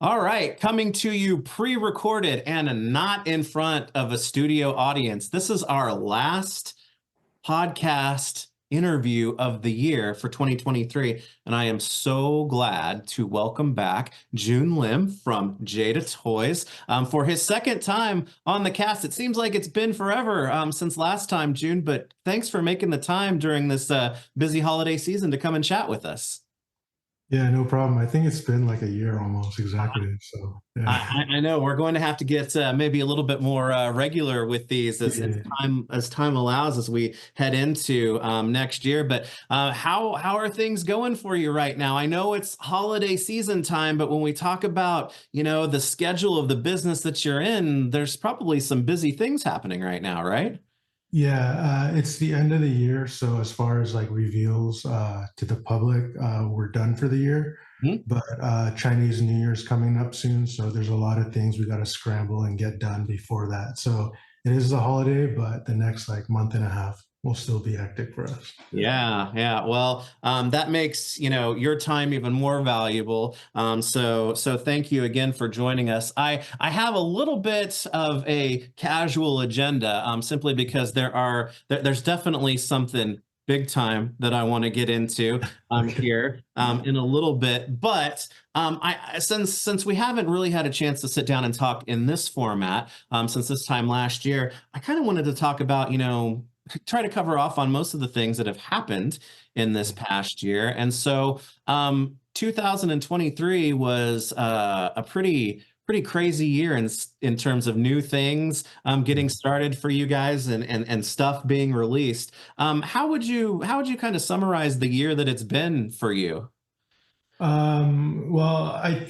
All right, coming to you pre-recorded and not in front of a studio audience. This is our last podcast interview of the year for 2023, and I am so glad to welcome back Juhn Lim from Jada Toys for his second time on the cast. It seems like it's been forever since last time, Juhn, but thanks for making the time during this busy holiday season to come and chat with us. Yeah, no problem. I think it's been like a year almost exactly. So yeah, I know we're going to have to get maybe a little bit more regular with these yeah. as time allows as we head into next year. But how are things going for you right now? I know it's holiday season time, but when we talk about the schedule of the business that you're in, there's probably some busy things happening right now, right? Yeah, it's the end of the year, so as far as like reveals to the public, we're done for the year. Mhm. But Chinese New Year's coming up soon, so there's a lot of things we got to scramble and get done before that. So it is a holiday, but the next like month and a half will still be hectic for us. Yeah, yeah. Well, that makes your time even more valuable. So thank you again for joining us. I have a little bit of a casual agenda, simply because there's definitely something big time that I want to get into Okay. here in a little bit. But since we haven't really had a chance to sit down and talk in this format since this time last year, I kind of wanted to talk about try to cover off on most of the things that have happened in this past year. And so 2023 was a pretty crazy year in terms of new things getting started for you guys and stuff being released. How would you kind of summarize the year that it's been for you? Well, I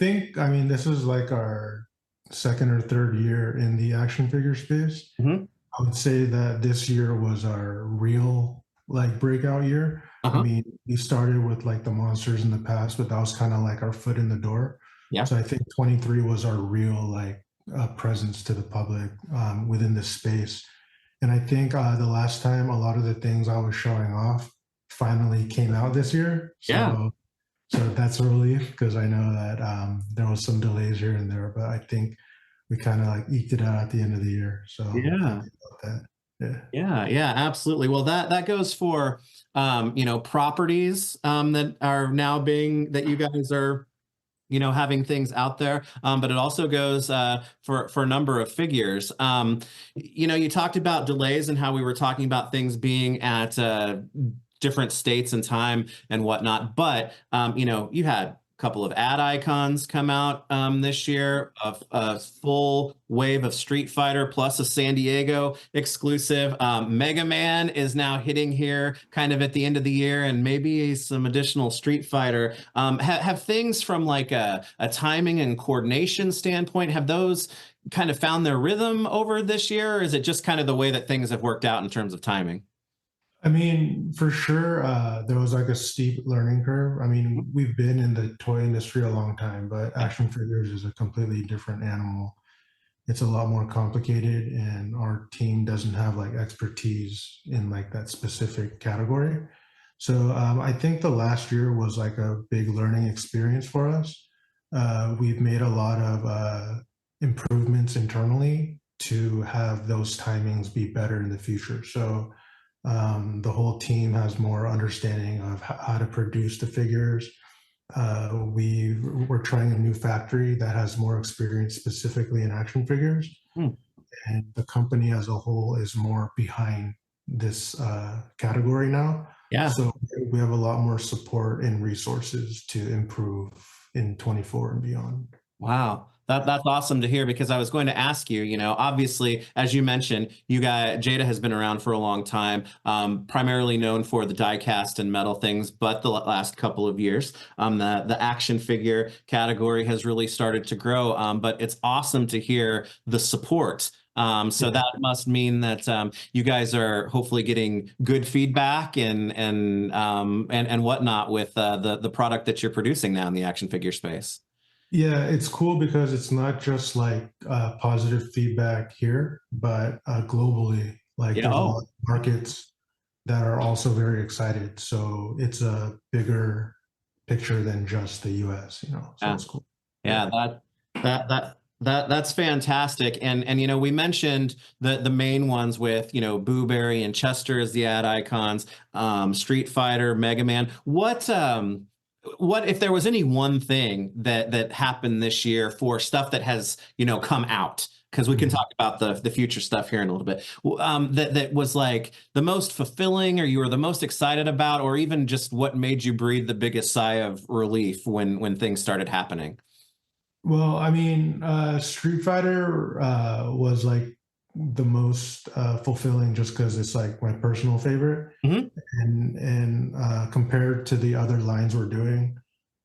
mean, this is like our second or third year in the action figure space. Hmm. I would say that this year was our real like breakout year. I Uh-huh. mean, we started with like the monsters in the past, but that was kind of like our foot in the door. Yeah. So I think 23 was our real like presence to the public within this space. And I think the last time a lot of the things I was showing off finally came out this year. Yeah. So that's a relief because I know that there was some delays here and there, but I think we kind of like eked it out at the end of the year. So Yeah. happy about that. Yeah. Yeah, yeah, absolutely. Well, that goes for properties that are now being that you guys are having things out there, but it also goes for a number of figures. You talked about delays and how we were talking about things being at different states and time and whatnot. But you had a couple of ad icons come out this year, a full wave of Street Fighter plus a San Diego exclusive. Mega Man is now hitting here kind of at the end of the year, and maybe some additional Street Fighter. Have things from like a timing and coordination standpoint, have those kind of found their rhythm over this year, or is it just kind of the way that things have worked out in terms of timing? I mean, for sure, there was like a steep learning curve. I mean, we've been in the toy industry a long time, but action figures is a completely different animal. It's a lot more complicated, and our team doesn't have like expertise in like that specific category. So I think the last year was like a big learning experience for us. We've made a lot of improvements internally to have those timings be better in the future. So the whole team has more understanding of how to produce the figures. We're trying a new factory that has more experience specifically in action figures, Hmm. and the company as a whole is more behind this category now. Yeah. So we have a lot more support and resources to improve in 24 and beyond. Wow. That's awesome to hear because I was going to ask you, obviously, as you mentioned, Jada has been around for a long time, primarily known for the die cast and metal things, but the last couple of years, the action figure category has really started to grow. But it's awesome to hear the support. So Yeah. that must mean that you guys are hopefully getting good feedback and whatnot with the product that you're producing now in the action figure space. Yeah, it's cool because it's not just like positive feedback here, but globally, like Yeah. there's a lot Oh, of markets that are also very excited. So it's a bigger picture than just the US, so yeah. it's cool. Yeah, Yeah. That's fantastic. And we mentioned the main ones with, Booberry and Chester as the ad icons, Street Fighter, Mega Man. What if there was any one thing that happened this year for stuff that has, come out? Because we can Mhm. talk about the future stuff here in a little bit. That was like the most fulfilling, or you were the most excited about, or even just what made you breathe the biggest sigh of relief when things started happening. Well, I mean, Street Fighter was like the most fulfilling just because it's like my personal favorite, Hmm. and compared to the other lines we're doing,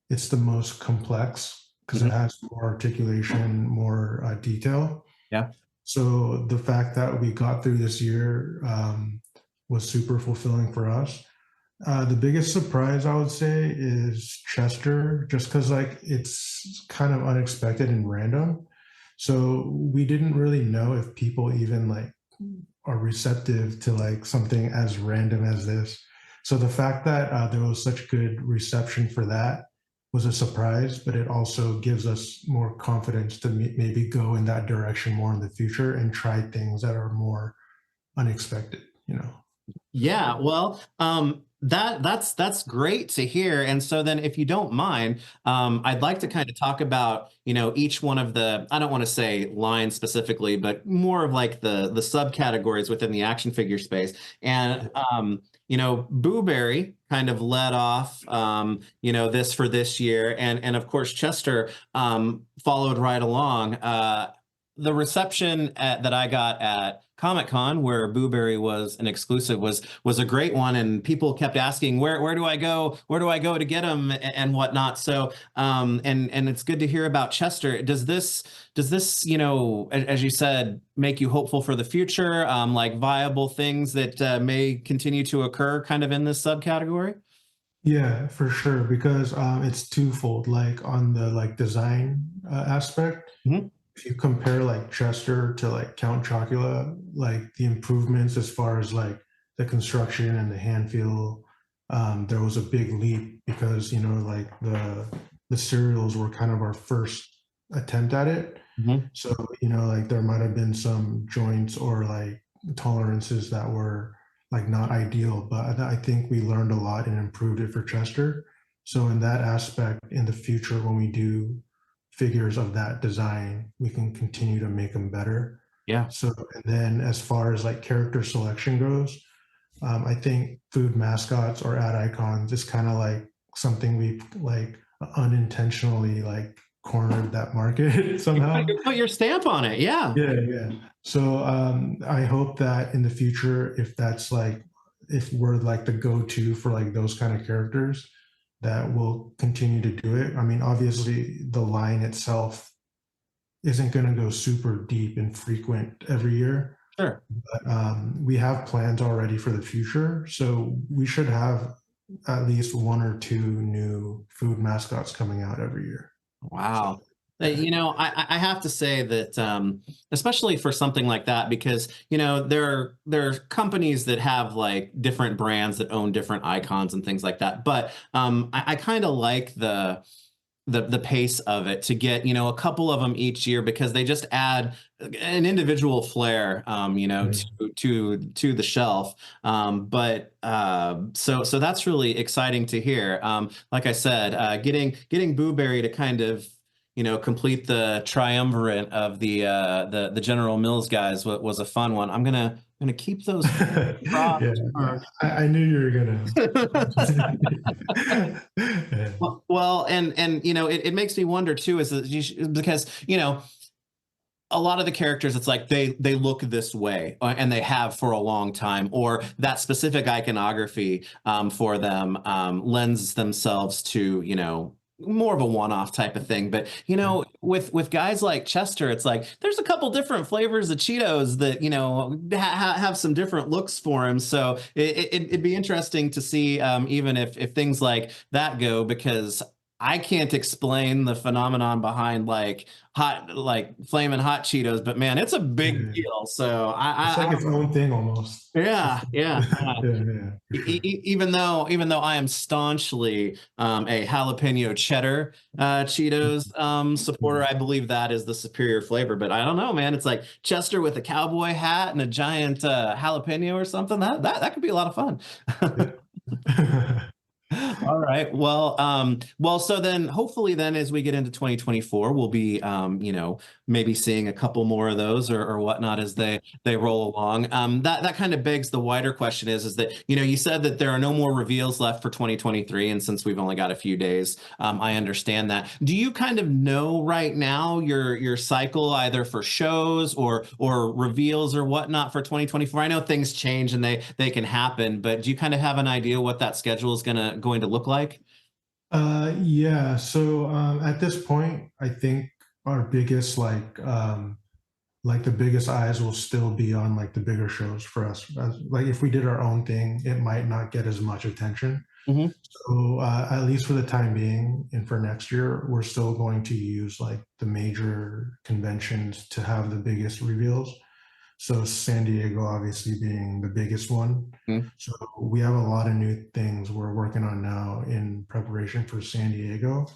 it's the most complex because it Hmm. has more articulation, more detail. Yeah. So the fact that we got through this year was super fulfilling for us. The biggest surprise I would say is Chester, just because like it's kind of unexpected and random. So we didn't really know if people even like are receptive to like something as random as this. So the fact that there was such good reception for that was a surprise, but it also gives us more confidence to maybe go in that direction more in the future and try things that are more unexpected, you know. Yeah, well, that's great to hear. And so then, if you don't mind, I'd like to kind of talk about, each one of the, I don't want to say lines specifically, but more of like the subcategories within the action figure space. And Booberry kind of led off, this for this year, and of course Chester followed right along. The reception that I got at Comic-Con, where Booberry was an exclusive, was a great one, and people kept asking, where do I go? Where do I go to get them and whatnot? So, and it's good to hear about Chester. Does this, as you said, make you hopeful for the future? Like viable things that may continue to occur, kind of in this subcategory? Yeah, for sure, because it's twofold. Like on the like design aspect, Mhm. if you compare like Chester to like Count Chocula, like the improvements as far as like the construction and the hand feel, there was a big leap because like the serials were kind of our first attempt at it. Mhm. So like there might have been some joints or like tolerances that were like not ideal, but I think we learned a lot and improved it for Chester. So in that aspect, in the future, when we do figures of that design, we can continue to make them better. Yeah. So, and then as far as like character selection goes, I think food mascots or ad icons is kind of like something we've like unintentionally like cornered that market somehow. You put your stamp on it. Yeah. Yeah, yeah. So I hope that in the future, if that's like, if we're like the go-to for like those kind of characters, that we'll continue to do it. I mean, obviously, the line itself isn't going to go super deep and frequent every year, Sure. but we have plans already for the future. So we should have at least one or two new food mascots coming out every year. So, Wow. yeah. I have to say that, especially for something like that, because, there are companies that have like different brands that own different icons and things like that. But I kind of like the pace of it to get, a couple of them each year because they just add an individual flair, Mhm. to the shelf. So that's really exciting to hear. Like I said, getting Booberry to kind of, complete the triumvirate of the General Mills guys was a fun one. I'm gonna keep those Yeah, crossed for. I knew you were gonna. Yeah. Well, and it makes me wonder too, is that because a lot of the characters, it's like they look this way, and they have for a long time, or that specific iconography for them lends themselves to more of a one-off type of thing. But with guys like Chester, it's like there's a couple different flavors of Cheetos that have some different looks for him. So it'd be interesting to see, even if things like that go, because I can't explain the phenomenon behind like flaming hot Cheetos, but man, it's a big Yeah. deal. So It's like its own thing almost. yeah, yeah. Yeah, for sure. Even though I am staunchly a jalapeno cheddar Cheetos supporter, I believe that is the superior flavor. But I don't know, man. It's like Chester with a cowboy hat and a giant jalapeno or something. That could be a lot of fun. Yeah. All right. So then hopefully then as we get into 2024, we'll be maybe seeing a couple more of those or whatnot as they roll along. That kind of begs the wider question is that, you said that there are no more reveals left for 2023, and since we've only got a few days, I understand that. Do you kind of know right now your cycle either for shows or reveals or whatnot for 2024? I know things change and they can happen, but do you kind of have an idea what that schedule is going to look like? Yeah. So at this point, I think our biggest like the biggest eyes will still be on like the bigger shows for us. Like if we did our own thing, it might not get as much attention. Hmm. So at least for the time being, and for next year, we're still going to use like the major conventions to have the biggest reveals. So San Diego obviously being the biggest one. So we have a lot of new things we're working on now in preparation for San Diego.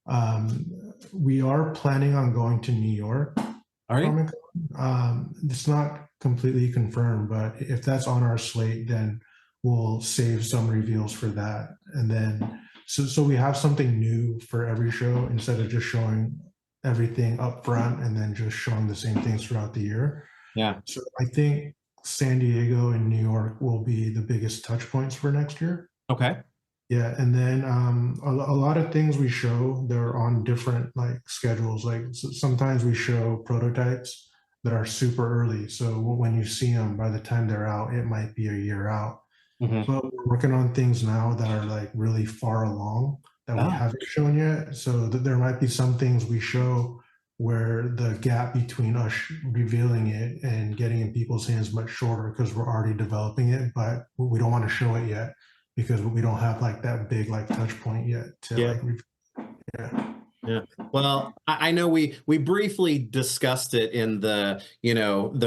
Um, we are planning on going to New York Are you? Comic Con. It's not completely confirmed, but if that's on our slate, then we'll save some reveals for that. And then, so we have something new for every show instead of just showing everything up front and then just showing the same things throughout the year. Yeah. So I think San Diego and New York will be the biggest touch points for next year. Okay. Yeah, and then a lot of things we show they're on different like schedules. Like sometimes we show prototypes that are super early, so when you see them, by the time they're out, it might be a year out. Hmm. But we're working on things now that are like really far along that we Oh, haven't shown yet. So there might be some things we show where the gap between us revealing it and getting in people's hands much shorter because we're already developing it, but we don't want to show it yet because we don't have like that big like touch point yet to yeah. like yeah. Yeah. Well, I know we briefly discussed it in the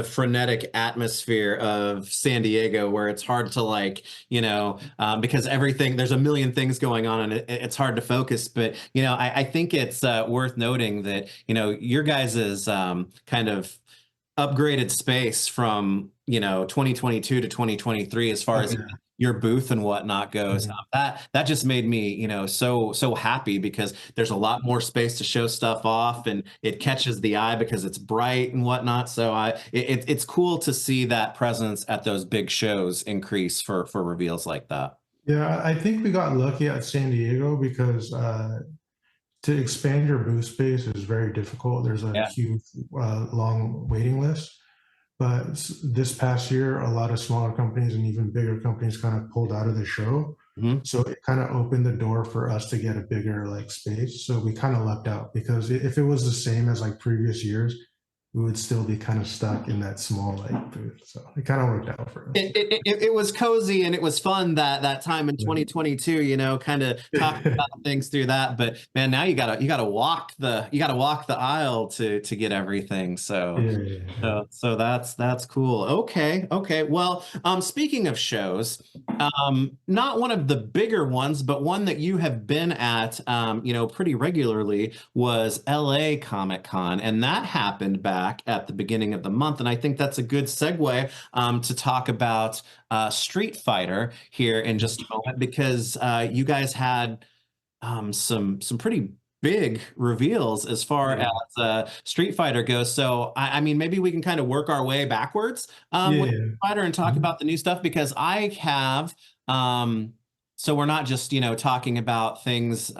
frenetic atmosphere of San Diego, where it's hard to because there's a million things going on and it's hard to focus. But, I think it's worth noting that, your guys's kind of upgraded space from 2022 to 2023 as far Oh as yeah. your booth and whatnot goes. Mhm. That just made me so happy because there's a lot more space to show stuff off and it catches the eye because it's bright and whatnot. So it's cool to see that presence at those big shows increase for reveals like that. Yeah, I think we got lucky at San Diego because to expand your booth space is very difficult. There's a Yeah. huge, long waiting list. But this past year, a lot of smaller companies and even bigger companies kind of pulled out of the show. Mhm. So it kind of opened the door for us to get a bigger like space. So we kind of lucked out because if it was the same as like previous years, we would still be kind of stuck in that small like booth. So it kind of worked out for us. It was cozy and it was fun that time in 2022, kind of talking about things through that. But man, now you gotta walk the aisle to get everything. So Yeah, yeah, yeah. so that's cool. Okay, okay. Well, speaking of shows, not one of the bigger ones, but one that you have been at, pretty regularly was LA Comic Con, and that happened back at the beginning of the month. And I think that's a good segue to talk about Street Fighter here in just a moment because you guys had some pretty big reveals as far as Yeah, Street Fighter goes. So I mean, maybe we can kind of work our way backwards with yeah. Street Fighter and talk Mhm. about the new stuff because I have. So we're not just talking about things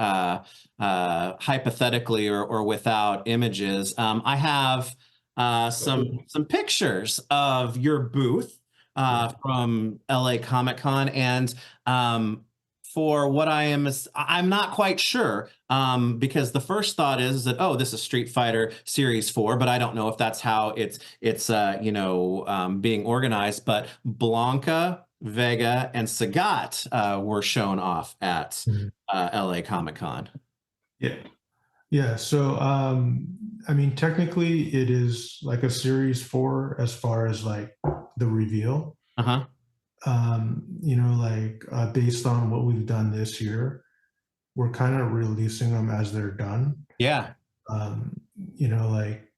hypothetically or without images. I have some pictures of your booth Yeah. from LA Comic Con and for what I'm not quite sure because the first thought is that oh this is Street Fighter Series 4 but I don't know if that's how it's being organized but Blanca, Vega and Sagat were shown off at Mhm. LA Comic Con. Yeah. Yeah. So, I mean, technically, it is like a series four as far as like the reveal. Uh-huh. Like based on what we've done this year, we're kind of releasing them as they're done. Yeah. Like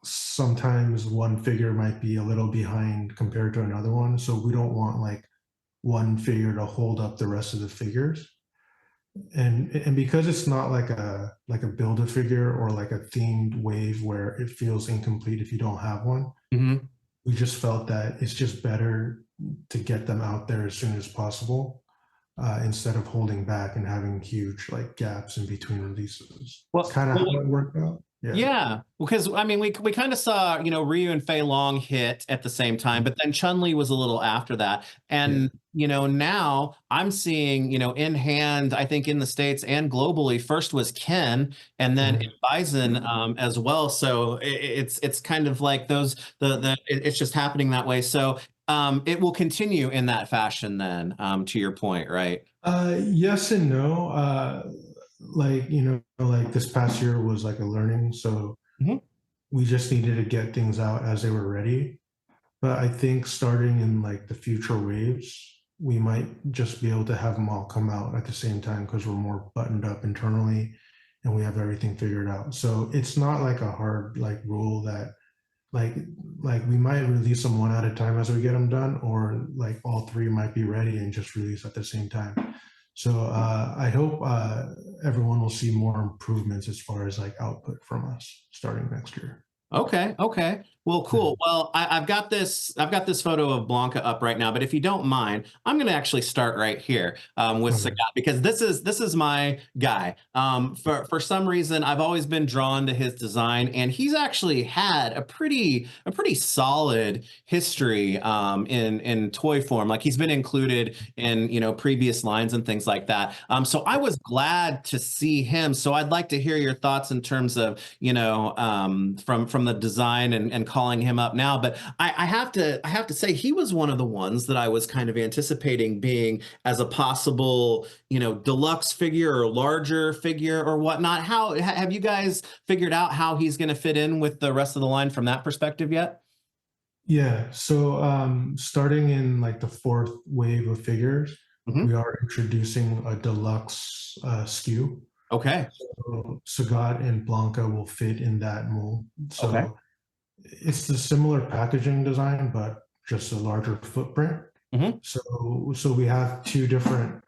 sometimes one figure might be a little behind compared to another one. So we don't want like one figure to hold up the rest of the figures. And because it's not like a build a figure or like a themed wave where it feels incomplete if you don't have one, Hmm. we just felt that it's just better to get them out there as soon as possible, instead of holding back and having huge like gaps in between releases. It's Well, kind of well, how it worked out. Yeah. yeah, because I mean, we kind of saw, Ryu and Fei Long hit at the same time, but then Chun-Li was a little after that. Yeah. And, now I'm seeing, in hand, I think in the States and globally, first was Ken and then Mhm. Bison as well. So it's kind of like those it's just happening that way. So it will continue in that fashion then, to your point, right? Yes and no. Like, like this past year was like a learning. So Mhm. we just needed to get things out as they were ready. But I think starting in like the future waves, we might just be able to have them all come out at the same time because we're more buttoned up internally and we have everything figured out. So it's not like a hard like rule that like like we might release them one at a time as we get them done, or like all three might be ready and just release at the same time. So I hope everyone will see more improvements as far as like output from us starting next year. Okay, okay. Well, cool. Well, I've got this photo of Blanca up right now, but if you don't mind, I'm going to actually start right here with Okay. Sagat because this is my guy. For some reason, I've always been drawn to his design, and he's actually had a pretty solid history in toy form. Like he's been included in previous lines and things like that. So I was glad to see him. So I'd like to hear your thoughts in terms of from the design and calling him up now. But I have to say he was one of the ones that I was kind of anticipating being as a possible deluxe figure or larger figure or whatnot. How have you guys figured out how he's going to fit in with the rest of the line from that perspective yet? Yeah. So starting in like the fourth wave of figures, Hmm. we are introducing a deluxe SKU. Okay. So Sagat and Blanca will fit in that mold. Okay. So it's the similar packaging design, but just a larger footprint. Hmm. So we have two different,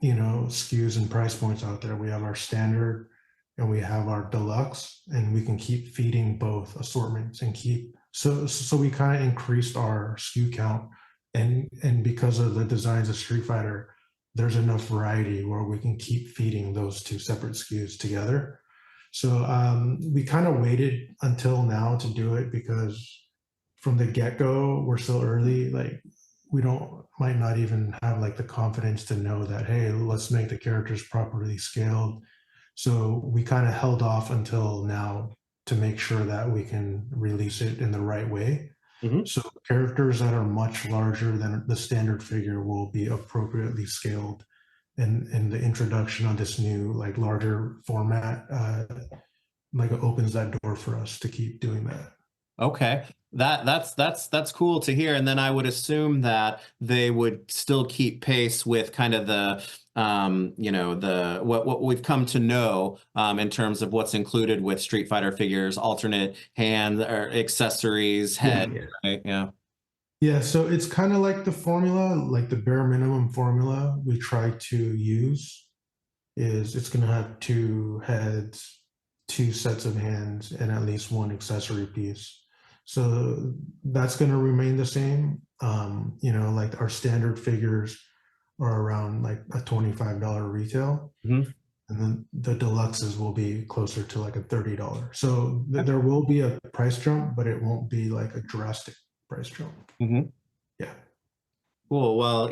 SKUs and price points out there. We have our standard and we have our deluxe, and we can keep feeding both assortments and keep so we kind of increased our SKU count, and because of the designs of Street Fighter, there's enough variety where we can keep feeding those two separate SKUs together. So we kind of waited until now to do it because from the get go, we're still early. Like we don't might not even have like the confidence to know that, hey, let's make the characters properly scaled. So we kind of held off until now to make sure that we can release it in the right way. Hmm. So characters that are much larger than the standard figure will be appropriately scaled, and the introduction of this new like larger format like it opens that door for us to keep doing that. Okay. That's cool to hear. And then I would assume that they would still keep pace with kind of the the what we've come to know in terms of what's included with Street Fighter figures, alternate hand or accessories, Yeah. head, right? Yeah. Yeah, so it's kind of like the formula, like the bare minimum formula we try to use is it's going to have two heads, two sets of hands, and at least one accessory piece. So that's going to remain the same. Like our standard figures are around like a $25 retail, Hmm. and then the deluxes will be closer to like a $30. So there will be a price jump, but it won't be like a drastic price jump. Hmm. Yeah. Cool. Well,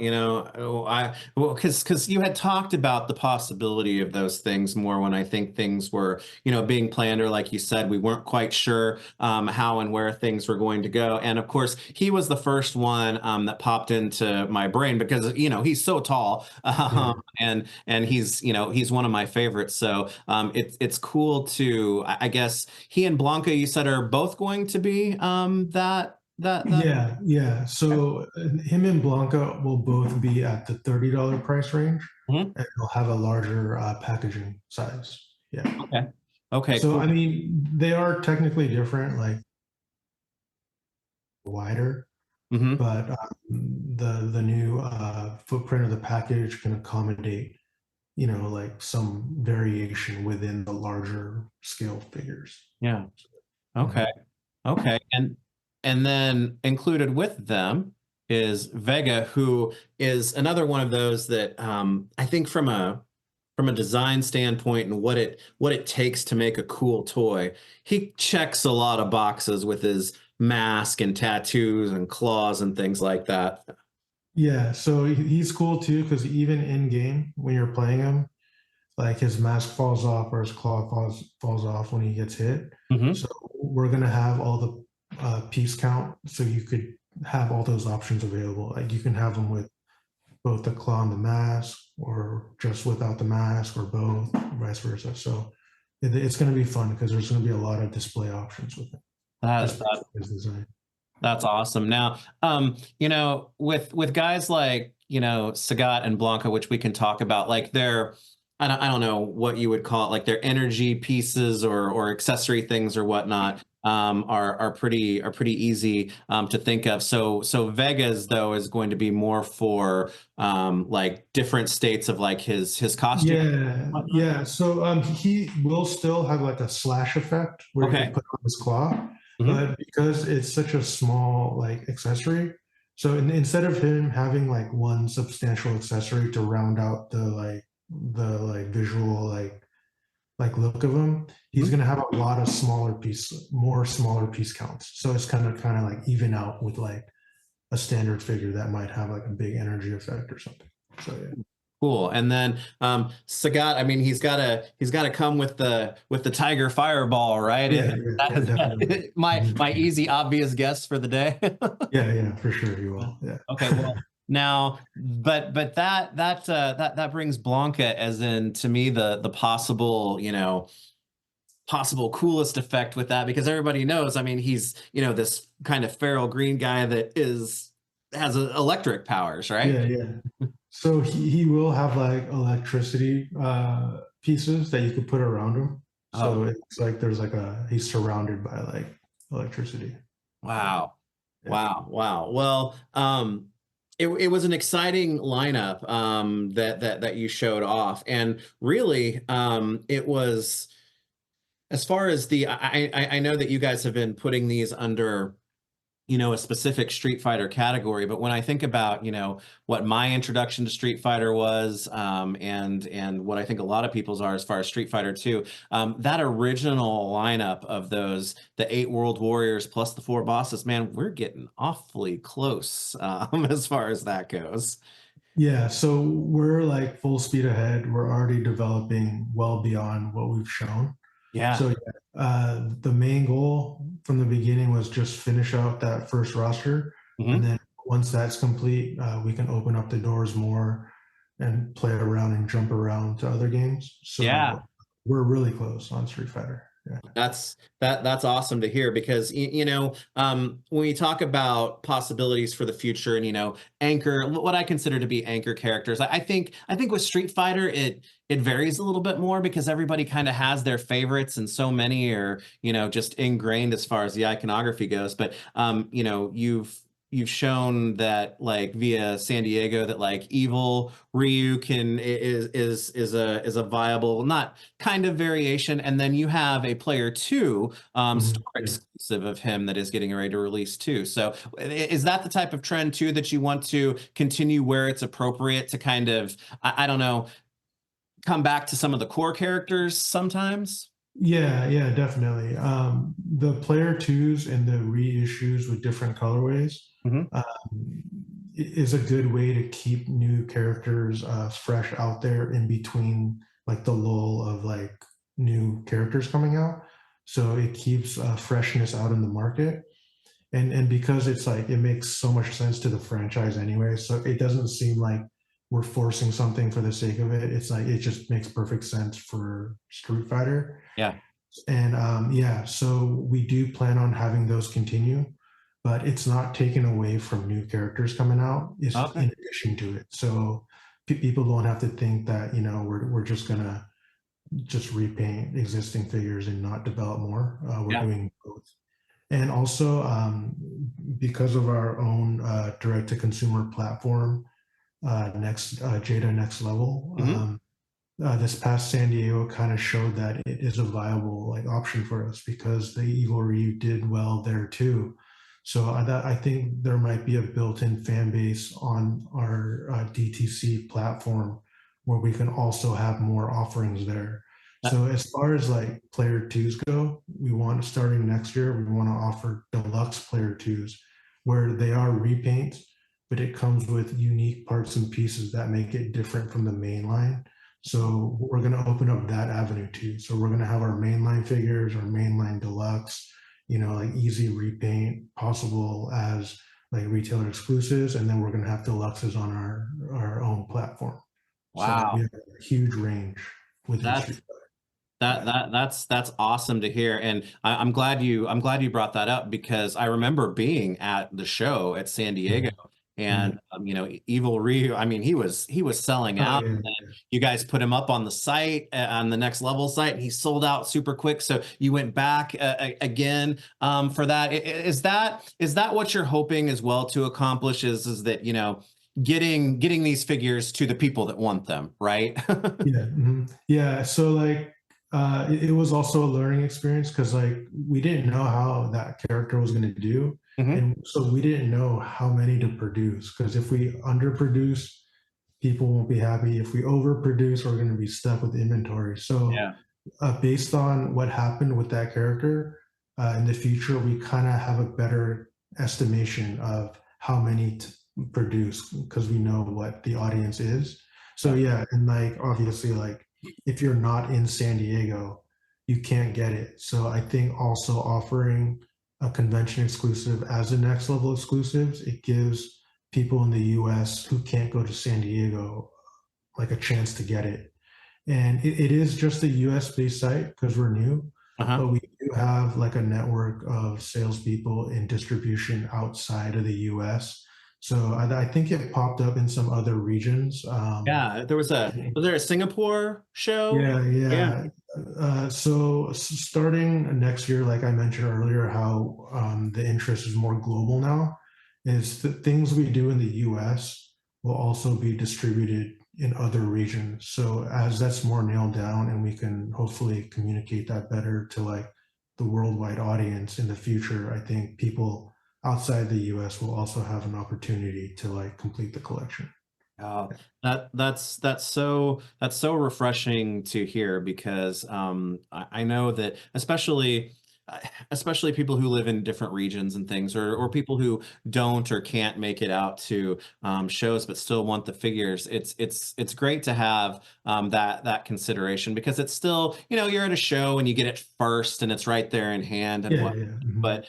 because you had talked about the possibility of those things more when I think things were, being planned, or like you said, we weren't quite sure how and where things were going to go. And of course, he was the first one that popped into my brain because he's so tall, Yeah. and he's one of my favorites. So it's cool to, I guess he and Blanca, you said, are both going to be that. Yeah, yeah. So him and Blanca will both be at the $30 price range, Mhm. and they'll have a larger packaging size. Yeah. Okay. Okay, So I cool. mean, they are technically different, like wider, Hmm. but the new footprint of the package can accommodate, like some variation within the larger scale figures. Yeah. Okay. Mhm. Okay. And then included with them is Vega, who is another one of those that I think from a design standpoint and what it takes to make a cool toy, he checks a lot of boxes with his mask and tattoos and claws and things like that. Yeah, so he's cool too because even in game when you're playing him, like his mask falls off or his claw falls off when he gets hit. Hmm. So we're gonna have all the piece count, so you could have all those options available. Like you can have them with both the claw and the mask, or just without the mask, or both, vice versa. So it's gonna be fun because there's gonna be a lot of display options with it, That, just based that on his design. That's awesome. Now, with guys like, Sagat and Blanca, which we can talk about, like they're, I don't know what you would call it, like their energy pieces or accessory things or whatnot, are pretty easy to think of. So Vegas though is going to be more for like different states of like his costume. Yeah, Whatnot. yeah. So he will still have like a slash effect where you can Okay. put on his claw, Hmm. but because it's such a small like accessory, so instead of him having like one substantial accessory to round out the visual like look of him, he's Hmm. gonna have a lot of more smaller piece counts. So it's kind of like even out with like a standard figure that might have like a big energy effect or something. So yeah. Cool. And then Sagat, I mean, he's gotta come with the Tiger Fireball, right? Yeah, yeah, That yeah, is definitely. my Mhm. my easy, obvious guess for the day. Yeah, yeah, for sure you will. Yeah. Okay, well now, but that brings Blanca as in to me the possible coolest effect with that because everybody knows, I mean, he's this kind of feral green guy that is has electric powers, right? Yeah, yeah. So he will have like electricity pieces that you could put around him. Oh, So it's like there's like he's surrounded by like electricity. So wow. yeah. Wow. Wow. Well, it was an exciting lineup that you showed off. And really, it was as far as I know that you guys have been putting these under a specific Street Fighter category. But when I think about, what my introduction to Street Fighter was, and what I think a lot of people's are as far as Street Fighter 2, that original lineup of those, the 8 World Warriors plus the 4 bosses, man, we're getting awfully close as far as that goes. Yeah, so we're like full speed ahead. We're already developing well beyond what we've shown. Yeah. So yeah, the main goal from the beginning was just finish out that first roster, and Hmm. then once that's complete, we can open up the doors more and play around and jump around to other games. Yeah. So we're really close on Street Fighter. Yeah. That's awesome to hear because when we talk about possibilities for the future and anchor what I consider to be anchor characters, I think with Street Fighter it varies a little bit more because everybody kind of has their favorites and so many are just ingrained as far as the iconography goes. But you've shown that like via San Diego that like evil Ryu is a viable, not kind of variation. And then you have a player two Mhm. store Yeah. exclusive of him that is getting ready to release too. So is that the type of trend too that you want to continue where it's appropriate to kind of, I don't know, come back to some of the core characters sometimes? Yeah, yeah, definitely. The player twos and the reissues with different colorways. Hmm. Um, is a good way to keep new characters fresh out there in between like the lull of like new characters coming out. So it keeps freshness out in the market. And because it's like it makes so much sense to the franchise anyway, so it doesn't seem like we're forcing something for the sake of it. It's like it just makes perfect sense for Street Fighter. Yeah. And yeah, so we do plan on having those continue, but it's not taken away from new characters coming out. It's Okay. in addition to it. So people don't have to think that, you know, we're just gonna just repaint existing figures and not develop more. We're Yeah. doing both. And also, because of our own direct to consumer platform, next Jada Next Level, Hmm. this past San Diego kind of showed that it is a viable like option for us because the Evil Ryu did well there too. So I think there might be a built-in fan base on our DTC platform where we can also have more offerings there. So as far as like player twos go, we want starting next year, we want to offer deluxe player twos where they are repaints, but it comes with unique parts and pieces that make it different from the main line. So we're going to open up that avenue too. So we're going to have our mainline figures, our mainline deluxe, you know, like easy repaint possible as like retailer exclusives, and then we're going to have deluxes on our own platform. So we Wow. have a huge range within Street That's Fighter. Yeah. that's awesome to hear, and I'm glad you brought that up because I remember being at the show at San Diego, Mhm. and Mhm. you know, Evil Ryu. I mean, he was selling Oh out. yeah. And you guys put him up on the site on the Next Level site, and he sold out super quick. So you went back again for that. Is that what you're hoping as well to accomplish? Is that you know getting these figures to the people that want them, right? Yeah, yeah. So like, it was also a learning experience because like we didn't know how that character was going to do, Hmm. and so we didn't know how many to produce. Because if we underproduce, people won't be happy. If we overproduce, we're going to be stuck with inventory. So, Yeah. based on what happened with that character, in the future, we kind of have a better estimation of how many to produce because we know what the audience is. So Yeah. yeah, and like obviously, like if you're not in San Diego, you can't get it. So I think also offering a convention exclusive as a next level exclusives, it gives people in the US who can't go to San Diego like a chance to get it. And it is just a US based site because we're new, Uh-huh. but we do have like a network of salespeople in distribution outside of the US. So I think it popped up in some other regions. Yeah, there was there a Singapore show? Yeah, Yeah. yeah. So starting next year, like I mentioned earlier, how the interest is more global now, is the things we do in the US will also be distributed in other regions. So as that's more nailed down and we can hopefully communicate that better to like the worldwide audience in the future, I think people outside the US will also have an opportunity to like complete the collection. Oh, that's so refreshing to hear because I know that especially people who live in different regions and things or people who don't or can't make it out to shows but still want the figures. It's great to have that consideration because it's still you know you're at a show and you get it first and it's right there in hand and Yeah, what. yeah. But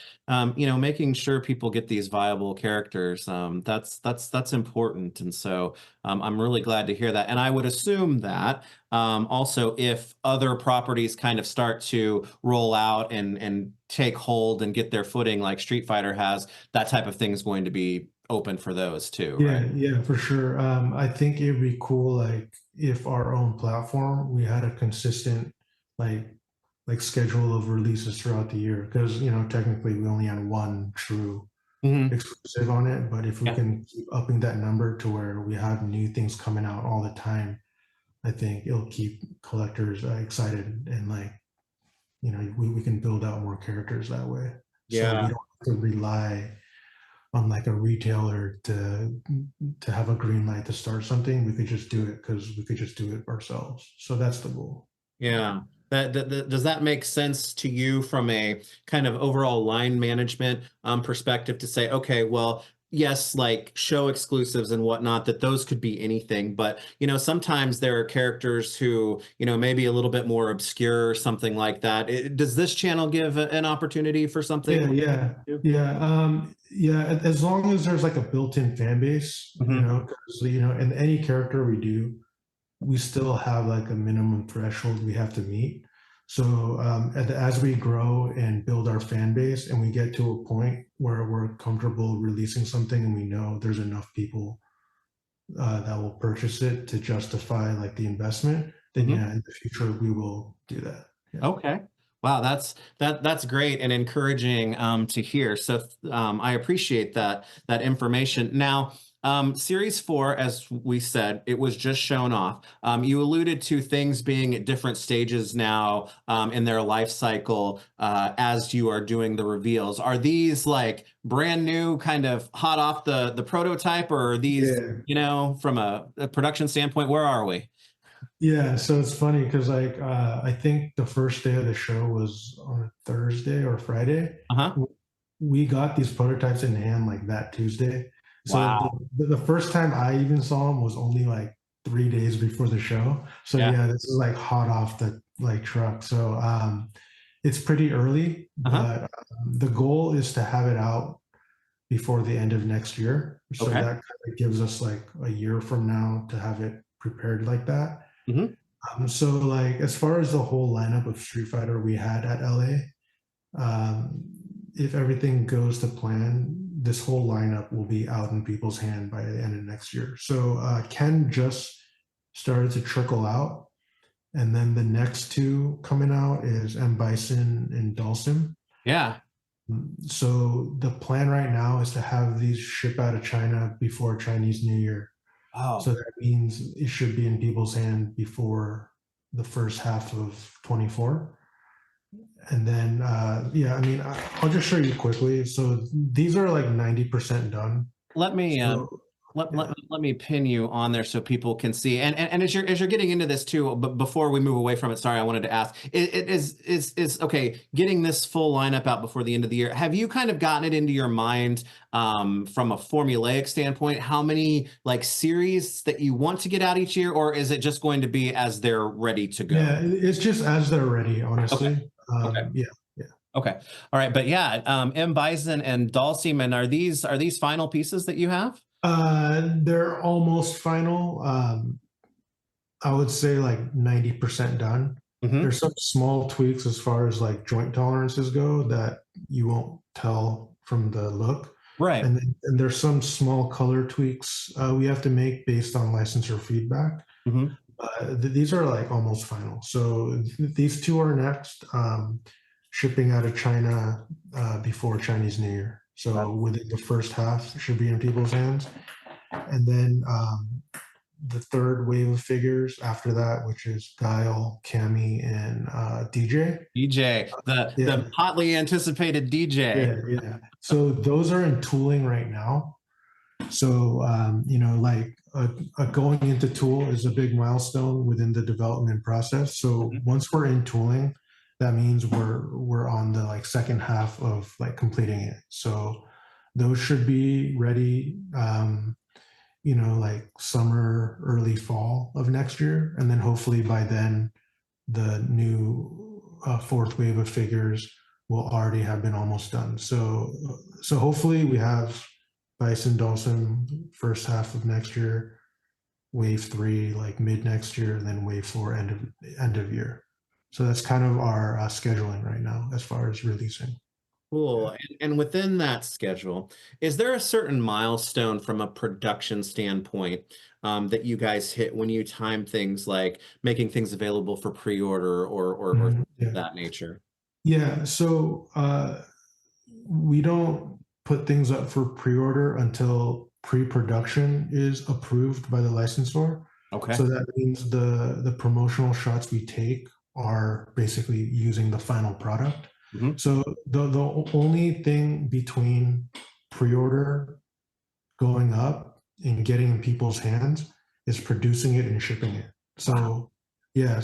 you know, making sure people get these viable characters, that's important. And so I'm really glad to hear that. And I would assume that also if other properties kind of start to roll out and take hold and get their footing like Street Fighter has, that type of thing is going to be open for those too, right? Yeah, yeah, for sure. I think it'd be cool, like if our own platform, we had a consistent, like, like schedule of releases throughout the year. Because you know, technically, we only had one true Hmm. exclusive on it. But if we Yeah. can keep upping that number to where we have new things coming out all the time, I think it'll keep collectors excited and like you know, we can build out more characters that way. So we Yeah. don't have to rely on like a retailer to have a green light to start something. We could just do it because we could just do it ourselves. So that's the goal. Yeah. Does that make sense to you from a kind of overall line management perspective to say, okay, well, yes, like show exclusives and whatnot, that those could be anything. But, sometimes there are characters who, maybe a little bit more obscure or something like that. Does this channel give an opportunity for something Yeah, like yeah, that? yeah. Yeah. As long as there's like a built-in fan base, Mhm. because in any character we do, we still have like a minimum threshold we have to meet. So as we grow and build our fan base, and we get to a point where we're comfortable releasing something, and we know there's enough people that will purchase it to justify like the investment, then Mhm. yeah, in the future we will do that. Yeah. Okay. Wow, that's great and encouraging to hear. So I appreciate that information. Now, Series 4, as we said, it was just shown off. You alluded to things being at different stages now in their life cycle as you are doing the reveals. Are these like brand new, kind of hot off the prototype, or are these, Yeah. from a production standpoint, where are we? Yeah, so it's funny because like I think the first day of the show was on a Thursday or Friday. Uh-huh. W- We got these prototypes in hand like that Tuesday. So Wow. the first time I even saw them was only like 3 days before the show. So Yeah. yeah, this is like hot off the like truck. So it's pretty early, Uh-huh. but the goal is to have it out before the end of next year. So Okay. that kind of gives us like a year from now to have it prepared like that. Mhm. So like as far as the whole lineup of Street Fighter we had at LA, if everything goes to plan, this whole lineup will be out in people's hand by the end of next year. So Ken just started to trickle out, and then the next two coming out is M Bison and Dulcim. Yeah. So the plan right now is to have these ship out of China before Chinese New Year. So Oh, that means it should be in people's hand before the first half of 24. And then, yeah, I mean, I'll just show you quickly. So these are like 90% done. let me So let yeah, let me pin you on there so people can see. And as you're getting into this too, but before we move away from it, sorry, I wanted to ask. It is okay getting this full lineup out before the end of the year. Have you kind of gotten it into your mind from a formulaic standpoint, how many like series that you want to get out each year, or is it just going to be as they're ready to go? yeah, it's just as they're ready, Okay. honestly. Okay. Yeah, yeah. Okay. All right. But yeah, M. Bison and Dulcimen, are these final pieces that you have? They're almost final. I would say like 90% done. Hmm. There's some small tweaks as far as like joint tolerances go that you won't tell from the look. Right. And there's some small color tweaks we have to make based on licensor feedback. Hmm. These are like almost final. So these two are next, shipping out of China before Chinese New Year. So within the first half, it should be in people's hands. And then the third wave of figures after that, which is Guile, Cammy, and DJ. DJ, the Yeah, hotly anticipated DJ. yeah. So those are in tooling right now. So like going into tool is a big milestone within the development process. So Mhm. once we're in tooling, that means we're on the like second half of like completing it. So those should be ready. Like summer, early fall of next year. And then hopefully by then, the new fourth wave of figures will already have been almost done. So hopefully we have Bison Dawson first half of next year, wave three like mid next year, and then wave four end of year. So that's kind of our scheduling right now as far as releasing. Cool. And within that schedule, is there a certain milestone from a production standpoint that you guys hit when you time things like making things available for pre-order or Mhm. Yeah. that nature? Yeah. So we don't put things up for pre-order until pre-production is approved by the licensor. Okay. So that means the promotional shots we take are basically using the final product. Hmm. So the only thing between pre-order going up and getting in people's hands is producing it and shipping it. Wow. So yeah,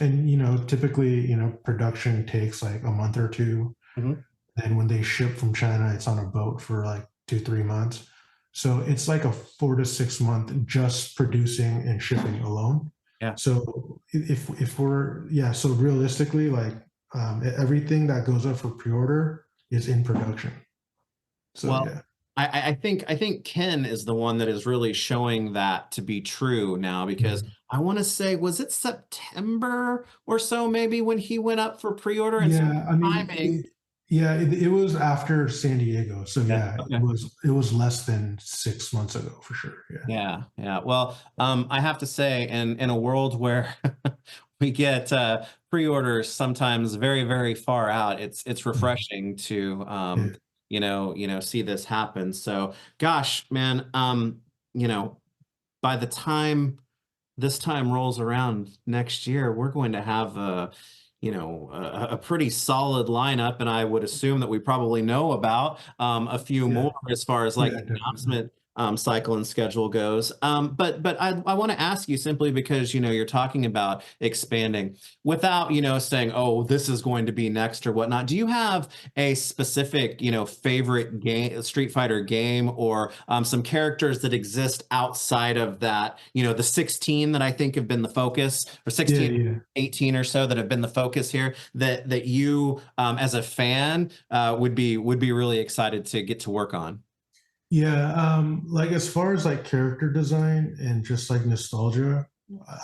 and typically, production takes like a month or two, Hmm. and when they ship from China, it's on a boat for like 2 3 months. So it's like a 4 to 6 month just producing and shipping alone. Yeah. So if we're, yeah, so realistically, like everything that goes up for pre-order is in production. So Well, yeah. I think Ken is the one that is really showing that to be true now, because Mhm. I want to say, was it September or so maybe when he went up for pre-order? And so Yeah, I mean, timing. yeah, it was after San Diego, so Yeah. yeah, Okay. it was less than 6 months ago for sure. Yeah. Yeah, yeah. Well, I have to say, in a world where we get pre-orders sometimes very, very far out, it's Mhm. refreshing to Yeah. see this happen. So, gosh, man, by the time this time rolls around next year, we're going to have a pretty solid lineup, and I would assume that we probably know about a few Yeah. more as far as like Yeah, the definitely. announcement cycle and schedule goes. But I want to ask you, simply because you're talking about expanding without saying, oh, this is going to be next or whatnot. Do you have a specific favorite game, Street Fighter game, or some characters that exist outside of that, the 16 that I think have been the focus, or Yeah, 16, yeah. 18 or so that have been the focus here, that you, as a fan, would be really excited to get to work on? Yeah, like as far as like character design and just like nostalgia,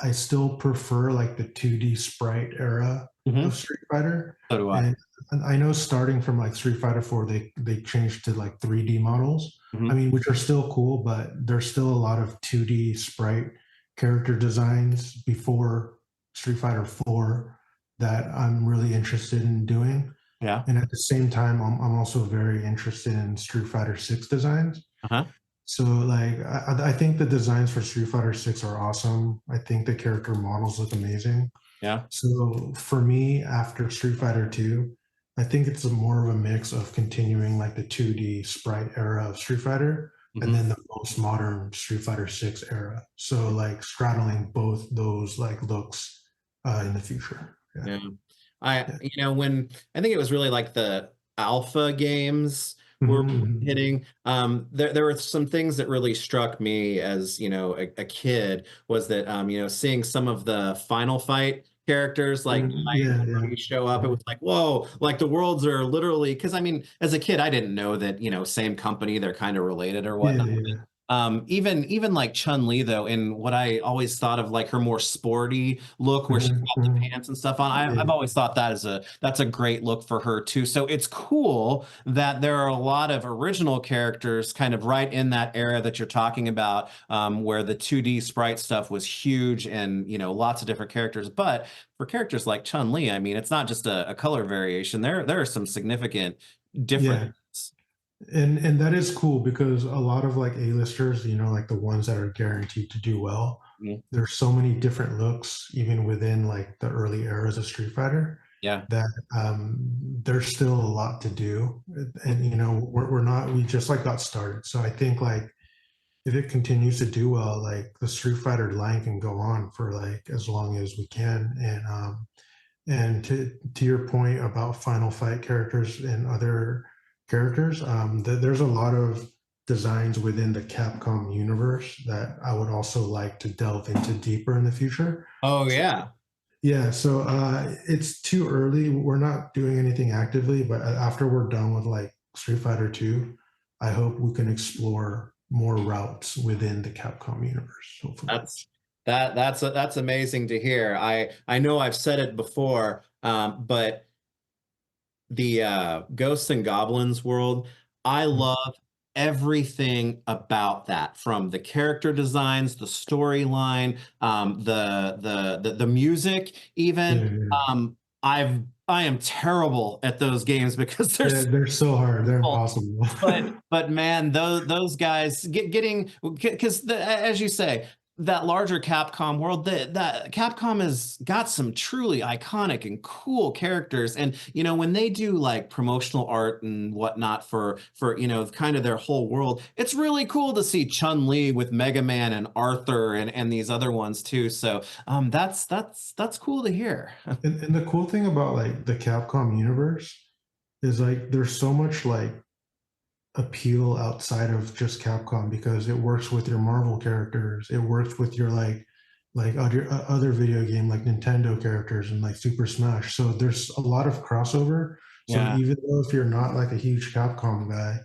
I still prefer like the 2D sprite era of Hmm. Street Fighter. So do I. And I know starting from like Street Fighter 4, they changed to like 3D models. I Hmm. mean, which are still cool, but there's still a lot of 2D sprite character designs before Street Fighter 4 that I'm really interested in doing. Yeah. And at the same time, I'm also very interested in Street Fighter 6 designs. Uh-huh. So like I think the designs for Street Fighter 6 are awesome. I think the character models look amazing. Yeah. So for me, after Street Fighter 2, I think it's more of a mix of continuing like the 2D sprite era of Street Fighter and Hmm. then the most modern Street Fighter 6 era. So like straddling both those like looks in the future. Yeah. Yeah. Yeah. When I think it was really like the alpha games were Mhm, hitting, there were some things that really struck me as, a kid, was that, seeing some of the Final Fight characters like mhm. Yeah, yeah. show up, it Mhm. was like, whoa, like the worlds are literally, because I mean, as a kid, I didn't know that, same company, they're kind of related or Yeah, whatnot. yeah. Even like Chun Li, though, in what I always thought of like her more sporty look, where she's Mhm, got the mhm. pants and stuff on, I've Yeah, always thought that's a great look for her too. So it's cool that there are a lot of original characters kind of right in that era that you're talking about, where the 2D sprite stuff was huge, and lots of different characters. But for characters like Chun Li, I mean, it's not just a color variation. There are some significant differences. yeah. And that is cool because a lot of like A-listers, like the ones that are guaranteed to do well, Mhm. there's so many different looks, even within like the early eras of Street Fighter, Yeah. that there's still a lot to do. And we're not, we just like got started. So I think like if it continues to do well, like the Street Fighter line can go on for like as long as we can. And to your point about Final Fight characters and other characters, there's a lot of designs within the Capcom universe that I would also like to delve into deeper in the future. Oh So yeah. yeah, so it's too early. We're not doing anything actively, but after we're done with like Street Fighter 2, I hope we can explore more routes within the Capcom universe, hopefully. That's that's amazing to hear. I know I've said it before, but the Ghosts and Goblins world, I love everything about that, from the character designs, the storyline, the music, Yeah, even. yeah. I am terrible at those games because they're Yeah, they're so hard. They're simple. impossible. But man, those guys getting, because as you say, that larger Capcom world, that Capcom has got some truly iconic and cool characters, and when they do like promotional art and whatnot for kind of their whole world, it's really cool to see Chun Li with Mega Man and Arthur and these other ones too. So that's cool to hear. And the cool thing about like the Capcom universe is like there's so much like appeal outside of just Capcom because it works with your Marvel characters. It works with your like other video game like Nintendo characters and like Super Smash. So there's a lot of crossover. So Yeah. even though if you're not like a huge Capcom guy,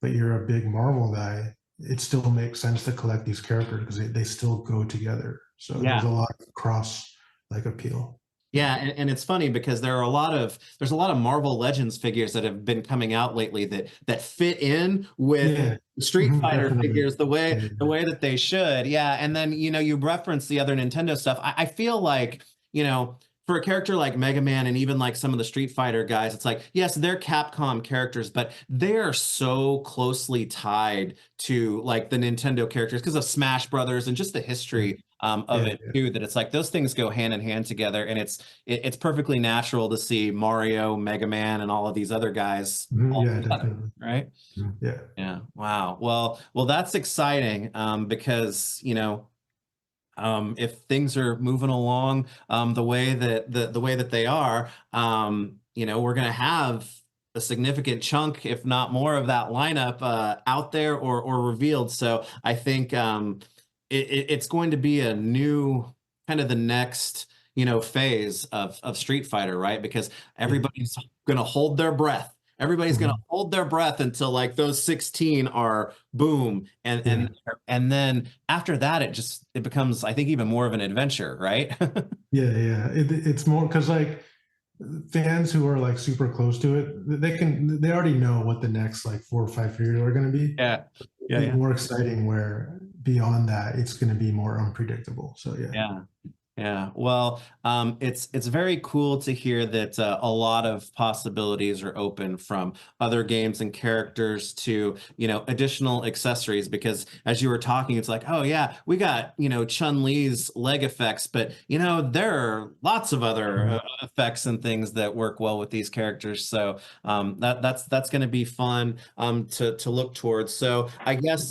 but you're a big Marvel guy, it still makes sense to collect these characters because they still go together. So there's Yeah. a lot of cross like appeal. Yeah, and it's funny because there's a lot of Marvel Legends figures that have been coming out lately that fit in with Yeah, Street Fighter definitely. figures Yeah, the way that they should. Yeah, and then you reference the other Nintendo stuff. I feel like for a character like Mega Man and even like some of the Street Fighter guys, it's like yes, they're Capcom characters, but they are so closely tied to like the Nintendo characters because of Smash Brothers and just the yeah, history of yeah, it yeah. too, that it's like those things go hand in hand together, and it's perfectly natural to see Mario, Mega Man, and all of these other guys all Yeah, together, definitely. right? Yeah. Yeah. Wow. Well, that's exciting because if things are moving along the way that the way that they are, we're going to have a significant chunk, if not more, of that lineup out there or revealed. So I think it's going to be a new kind of the next phase of Street Fighter, right? Because Yeah. everybody's going to hold their breath. Everybody's going to Mhm. hold their breath until like those 16 are boom, Yeah. and then after that it becomes, I think, even more of an adventure, right? Yeah. Yeah. It's more because like fans who are like super close to it, they already know what the next like 4 or 5 years are going to be. Yeah. Yeah, Be yeah. more exciting where beyond that it's going to be more unpredictable. So yeah. Yeah. Yeah, well, it's very cool to hear that a lot of possibilities are open from other games and characters to additional accessories. Because as you were talking, it's like, oh yeah, we got Chun-Li's leg effects, but there are lots of other Mhm. effects and things that work well with these characters. So that's going to be fun to look towards. So I guess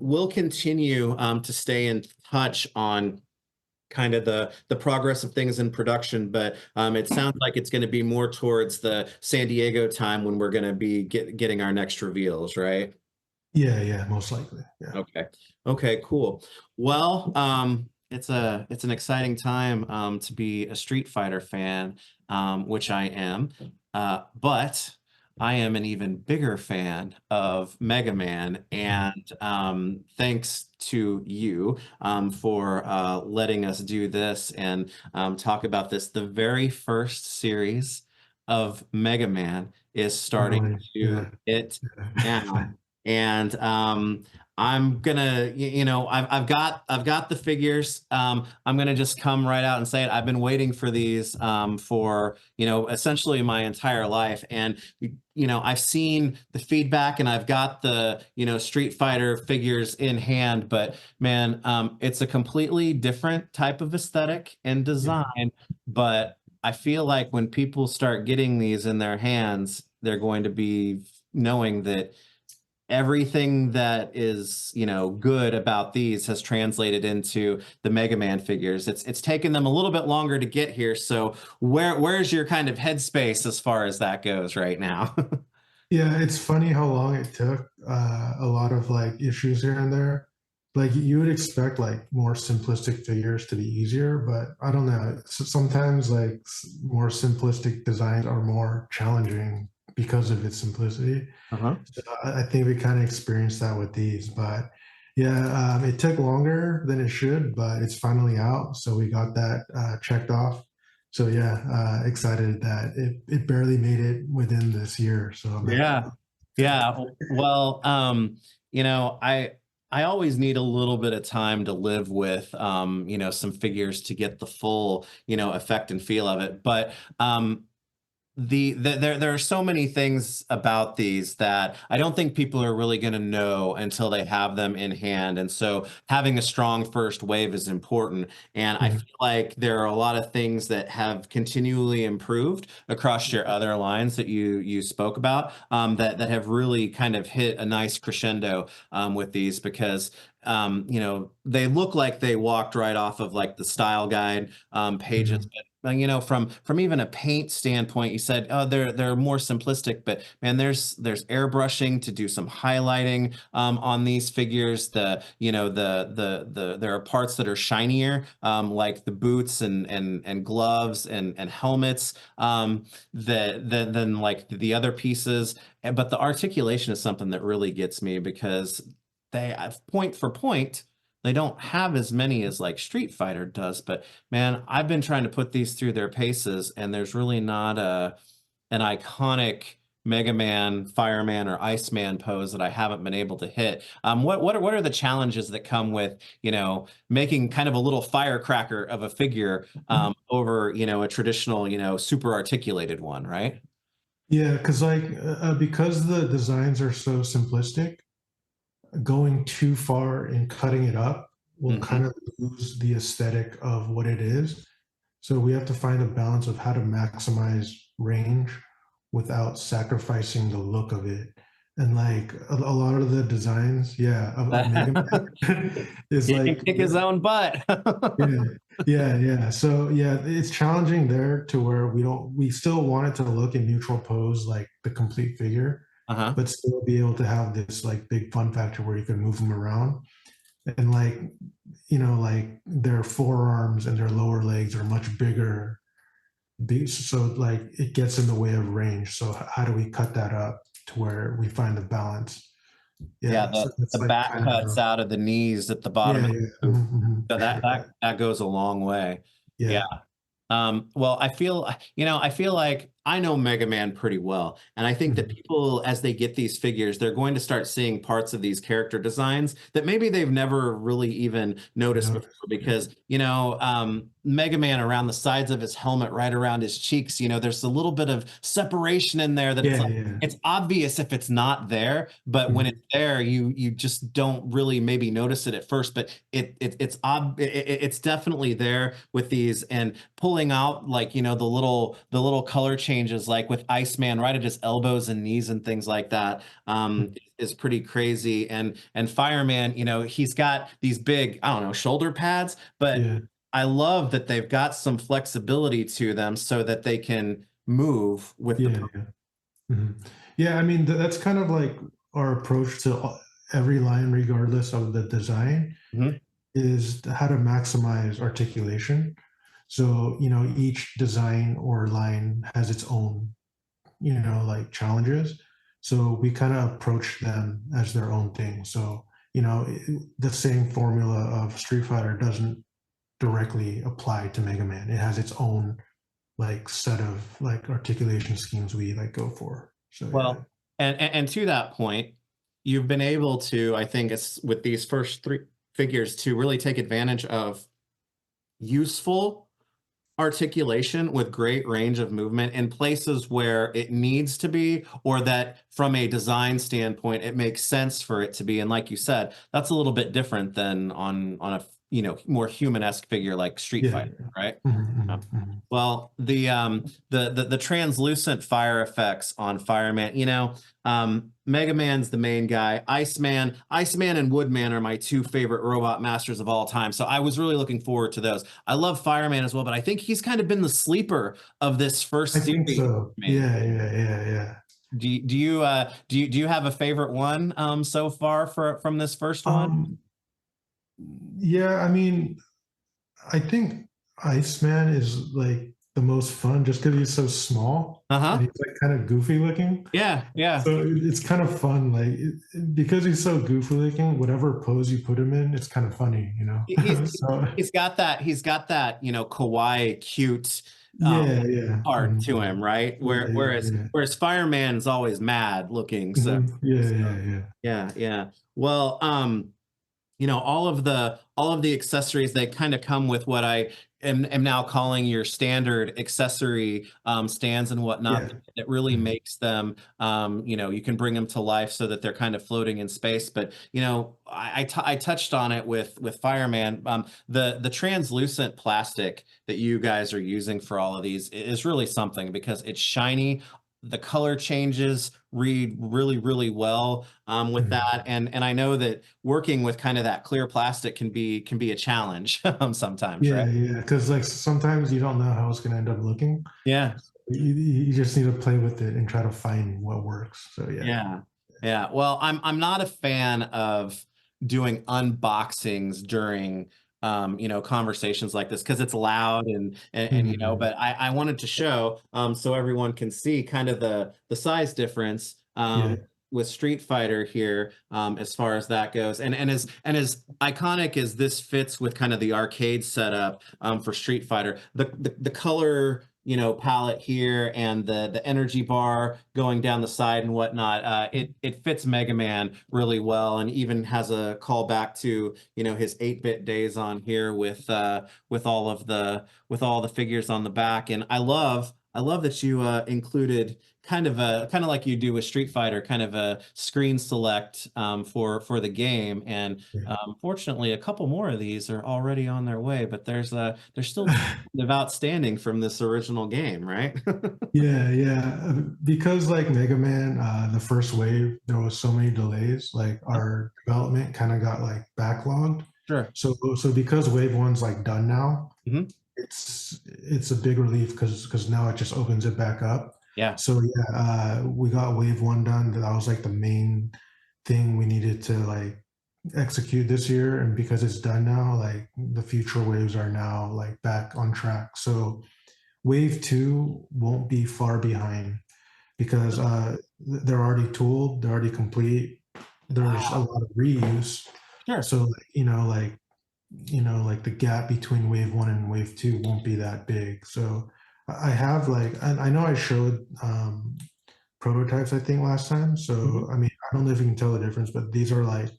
we'll continue to stay in touch on kind of the progress of things in production, but it sounds like it's going to be more towards the San Diego time when we're going to be getting our next reveals, right? Yeah. Yeah. Most likely. Yeah. Okay. Okay, cool. Well, it's an exciting time to be a Street Fighter fan, which I am. But I am an even bigger fan of Mega Man, Mhm. and thanks to you for letting us do this and talk about this. The very first series of Mega Man is starting Finally. to Yeah. hit Yeah. now. And I'm gonna, I've got the figures. I'm gonna just come right out and say it. I've been waiting for these for essentially my entire life, and I've seen the feedback, and I've got the Street Fighter figures in hand. But man, it's a completely different type of aesthetic and Yeah. design. But I feel like when people start getting these in their hands, they're going to be knowing that everything that is good about these has translated into the Mega Man figures. It's taken them a little bit longer to get here. So where's your kind of headspace as far as that goes right now? Yeah, it's funny how long it took. A lot of like issues here and there. Like you would expect like more simplistic figures to be easier, but I don't know. Sometimes like more simplistic designs are more challenging because of its simplicity. Uh-huh. So I think we kind of experienced that with these, but yeah, it took longer than it should, but it's finally out. So we got that checked off. So yeah, excited that it barely made it within this year. So I'm happy Yeah. about Yeah. it. Well, I always need a little bit of time to live with some figures to get the full, effect and feel of it. But there are so many things about these that I don't think people are really going to know until they have them in hand. And so having a strong first wave is important. And I Mhm. feel like there are a lot of things that have continually improved across your other lines that you spoke about, that have really kind of hit a nice crescendo with these, because they look like they walked right off of like the style guide pages, Mhm. you know, from even a paint standpoint, you said, oh, they're more simplistic, but man, there's airbrushing to do some highlighting on these figures. The you know the there are parts that are shinier, like the boots and gloves and helmets, than like the other pieces. But the articulation is something that really gets me because they point for point. They don't have as many as like Street Fighter does, but man, I've been trying to put these through their paces, and there's really not an iconic Mega Man, Fireman, or Iceman pose that I haven't been able to hit. What are the challenges that come with, you know, making kind of a little firecracker of a figure over, you know, a traditional, you know, super articulated one, right? Yeah, because like because the designs are so simplistic, going too far in cutting it up will Hmm. kind of lose the aesthetic of what it is. So we have to find a balance of how to maximize range without sacrificing the look of it. And like a lot of the designs, yeah, of Mega Man is He can like, kick his own butt. yeah, yeah. So yeah, it's challenging there to where we still want it to look in neutral pose like the complete figure, Uh-huh. but still be able to have this like big fun factor where you can move them around. And like, like their forearms and their lower legs are much bigger. So like it gets in the way of range. So how do we cut that up to where we find the balance? Yeah, Yeah. So the that's like back kind cuts of, out of the knees at the bottom yeah, of yeah, the boot. So for sure. that goes a long way. Yeah. Yeah. Well, I feel like I know Mega Man pretty well. And I think that Mhm. people, as they get these figures, they're going to start seeing parts of these character designs that maybe they've never really even noticed before. Notice. Yeah. Because, Mega Man around the sides of his helmet, right around his cheeks, there's a little bit of separation in there that it's Yeah. like, Yeah. it's obvious if it's not there, but when Mhm. it's there, you just don't really maybe notice it at first. But it's definitely there with these, and pulling out like the little color changes like with Iceman right at his elbows and knees and things like that, is pretty crazy. And Fireman, he's got these big, I don't know, shoulder pads, but Yeah. I love that they've got some flexibility to them so that they can move with the. Yeah. Yeah. Mhm. Yeah. I mean, that's kind of like our approach to every line, regardless of the design, Mhm. is how to maximize articulation. So, each design or line has its own, like challenges. So we kind of approach them as their own thing. So, the same formula of Street Fighter doesn't directly apply to Mega Man. It has its own like set of like articulation schemes we like go for. So yeah. Well, and to that point, you've been able to, I think, it's with these first three figures to really take advantage of useful articulation with great range of movement in places where it needs to be, or that from a design standpoint it makes sense for it to be. And like you said, that's a little bit different than on a more human-esque figure like Street Yeah. Fighter, right? Mhm, mhm. Well, the translucent fire effects on Fireman, Mega Man's the main guy. Iceman and Woodman are my two favorite robot masters of all time. So I was really looking forward to those. I love Fireman as well, but I think he's kind of been the sleeper of this I first think series so. for me. Yeah. Do you have a favorite one so far from this first one? Um, yeah, I mean, I think Iceman is like the most fun just because he's so small and Uh-huh. he's like kind of goofy looking. Yeah, yeah. So it's kind of fun, like because he's so goofy looking. Whatever pose you put him in, it's kind of funny, He's So kawaii cute yeah, part mhm. to him, right? Yeah, Where yeah, whereas yeah. whereas Fireman's always mad looking. So, Mhm. Yeah, so yeah, yeah. yeah, yeah. Well, all of the accessories, they kind of come with what I am now calling your standard accessory stands and whatnot, Yeah. that really Mhm. makes them, you can bring them to life so that they're kind of floating in space. But I touched on it with Fireman. The translucent plastic that you guys are using for all of these is really something because it's shiny. the color changes read really, really well with Mhm. that. And I know that working with kind of that clear plastic can be a challenge sometimes, right? Yeah, because like sometimes you don't know how it's gonna end up looking. Yeah. You just need to play with it and try to find what works. So yeah. Yeah. Yeah. Well, I'm not a fan of doing unboxings during conversations like this because it's loud and Mhm. but I wanted to show so everyone can see kind of the size difference Yeah. with Street Fighter here as far as that goes. And as iconic as this fits with kind of the arcade setup for Street Fighter, the color palette here and the energy bar going down the side and whatnot, it fits Mega Man really well, and even has a callback to his 8-bit days on here with all the figures on the back. And I love that you included kind of like you do with Street Fighter, kind of a screen select for the game. And fortunately, a couple more of these are already on their way, but there's still Yeah. of outstanding from this original game, right? Yeah, yeah. Because like Mega Man, the first wave, there was so many delays. Like our development kind of got like backlogged. Sure. So because wave one's like done now, Hmm. it's a big relief because now it just opens it back up. Yeah. So yeah, we got wave one done. That was like the main thing we needed to like execute this year, and because it's done now, like the future waves are now like back on track. So wave two won't be far behind because they're already tooled, they're already complete. There's a Wow. lot of reuse. Sure. So like the gap between wave one and wave two won't be that big. So I have like I know I showed prototypes I think last time. So Hmm. I mean I don't know if you can tell the difference, but these are like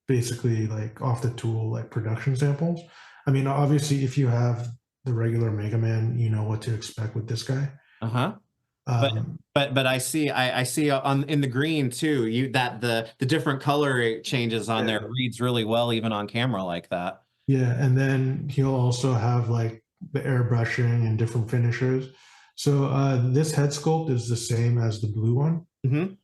basically like off the tool like production samples. I mean obviously if you have the regular Mega Man, you know what to expect with this guy. Uh-huh. But Um, but I see on in the green too, you that the different color changes on there yeah, reads really well even on camera like that. yeah, and then he'll also have like the airbrushing and different finishers. So this head sculpt is the same as the blue one, Hmm.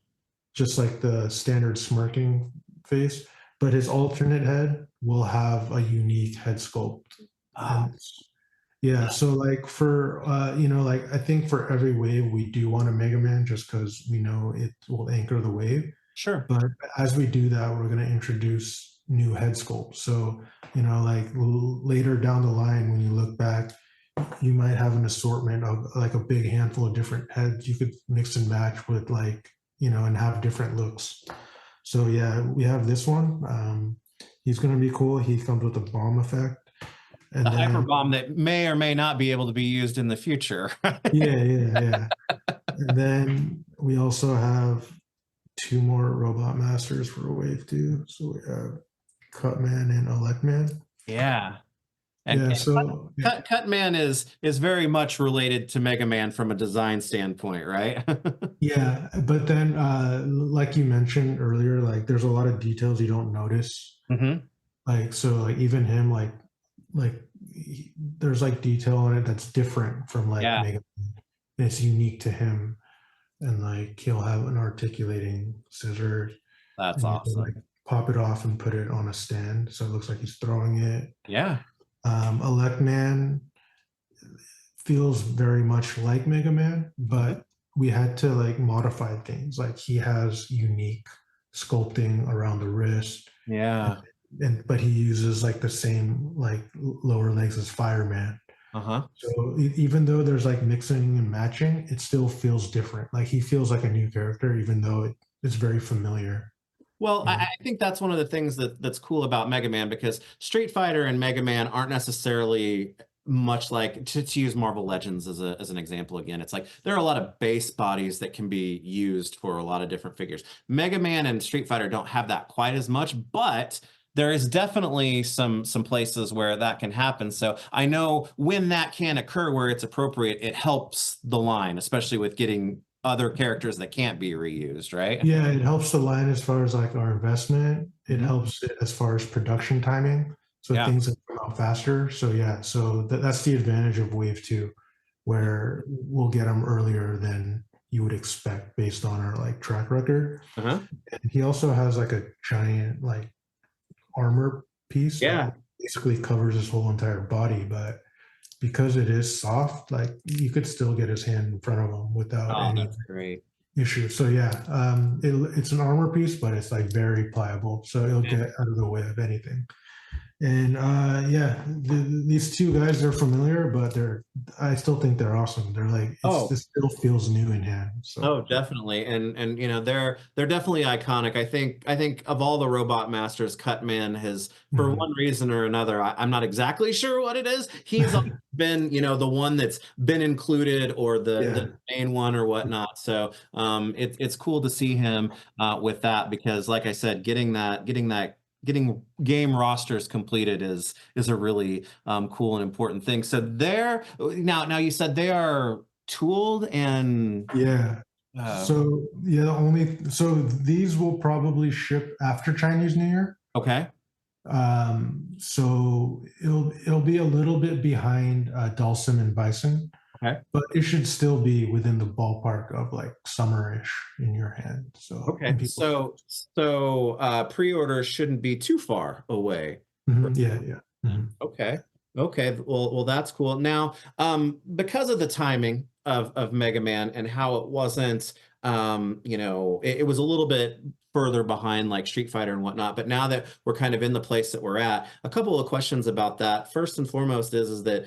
just like the standard smirking face, but his alternate head will have a unique head sculpt. Oh, And yeah, so like for like I think for every wave we do want a Mega Man just because we know it will anchor the wave. sure. But as we do that, we're going to introduce new head sculpts. So, like later down the line, when you look back, you might have an assortment of like a big handful of different heads you could mix and match with, like, and have different looks. So, yeah, we have this one. He's going to be cool. He comes with a bomb effect. The And hyper then, bomb that may or may not be able to be used in the future. yeah, yeah, yeah. And then we also have two more robot masters for wave two. So we have Cutman and Electman. Yeah. And Yeah, so yeah, Cutman is very much related to Mega Man from a design standpoint, right? yeah, but then like you mentioned earlier, like there's a lot of details you don't notice. Hmm. Like so like even him like there's like detail on it that's different from like Yeah, Mega Man. And it's unique to him. And like he'll have an articulating scissors that's and you can awesome. like pop it off and put it on a stand. So it looks like he's throwing it. Yeah. Electman feels very much like Mega Man, Mhm. but we had to like modify things. Like he has unique sculpting around the wrist, and, Yeah. but he uses like the same like lower legs as Fireman. Uh-huh. So even though there's like mixing and matching, it still feels different. Like he feels like a new character, even though it's very familiar. Well, You know? I think that's one of the things that's cool about Mega Man, because Street Fighter and Mega Man aren't necessarily much like, to use Marvel Legends as an example again. It's like there are a lot of base bodies that can be used for a lot of different figures. Mega Man and Street Fighter don't have that quite as much, but there is definitely some places where that can happen. So I know when that can occur where it's appropriate, it helps the line, especially with getting other characters that can't be reused, right? Yeah, it helps the line as far as like our investment. It Mhm. helps it as far as production timing. So Yeah. things that come out faster. So yeah, so that's the advantage of Wave 2, where we'll get them earlier than, you would expect based on our like track record. Uh-huh. And he also has like a giant like armor piece that Yeah. basically covers his whole entire body, but because it is soft, like you could still get his hand in front of him without Oh, any that's great. issue. So yeah, it's an armor piece, but it's like very pliable, so it'll get out of the way of anything. And yeah, these two guys, they're familiar, but I still think they're awesome. They're like, Oh, this still feels new in hand. oh, So definitely. And you know, they're definitely iconic. I think of all the Robot Masters, Cutman has, for mhm. one reason or another, I'm not exactly sure what it is. He's always been, you know, the one that's been included or the Yeah, main one or whatnot. So it's cool to see him with that because like I said, getting game rosters completed is a really cool and important thing. So they're now you said they are tooled and yeah. uh, So yeah, so these will probably ship after Chinese New Year. okay. So it'll be a little bit behind Dulcim and Bison, Okay. but it should still be within the ballpark of like summerish in your hand. So Okay. and people, So pre-orders shouldn't be too far away. mhm, yeah, yeah. Mhm. Okay. Okay. Well, that's cool. Now, because of the timing of Mega Man and how it wasn't, you know, it was a little bit further behind like Street Fighter and whatnot. But now that we're kind of in the place that we're at, a couple of questions about that. First and foremost is that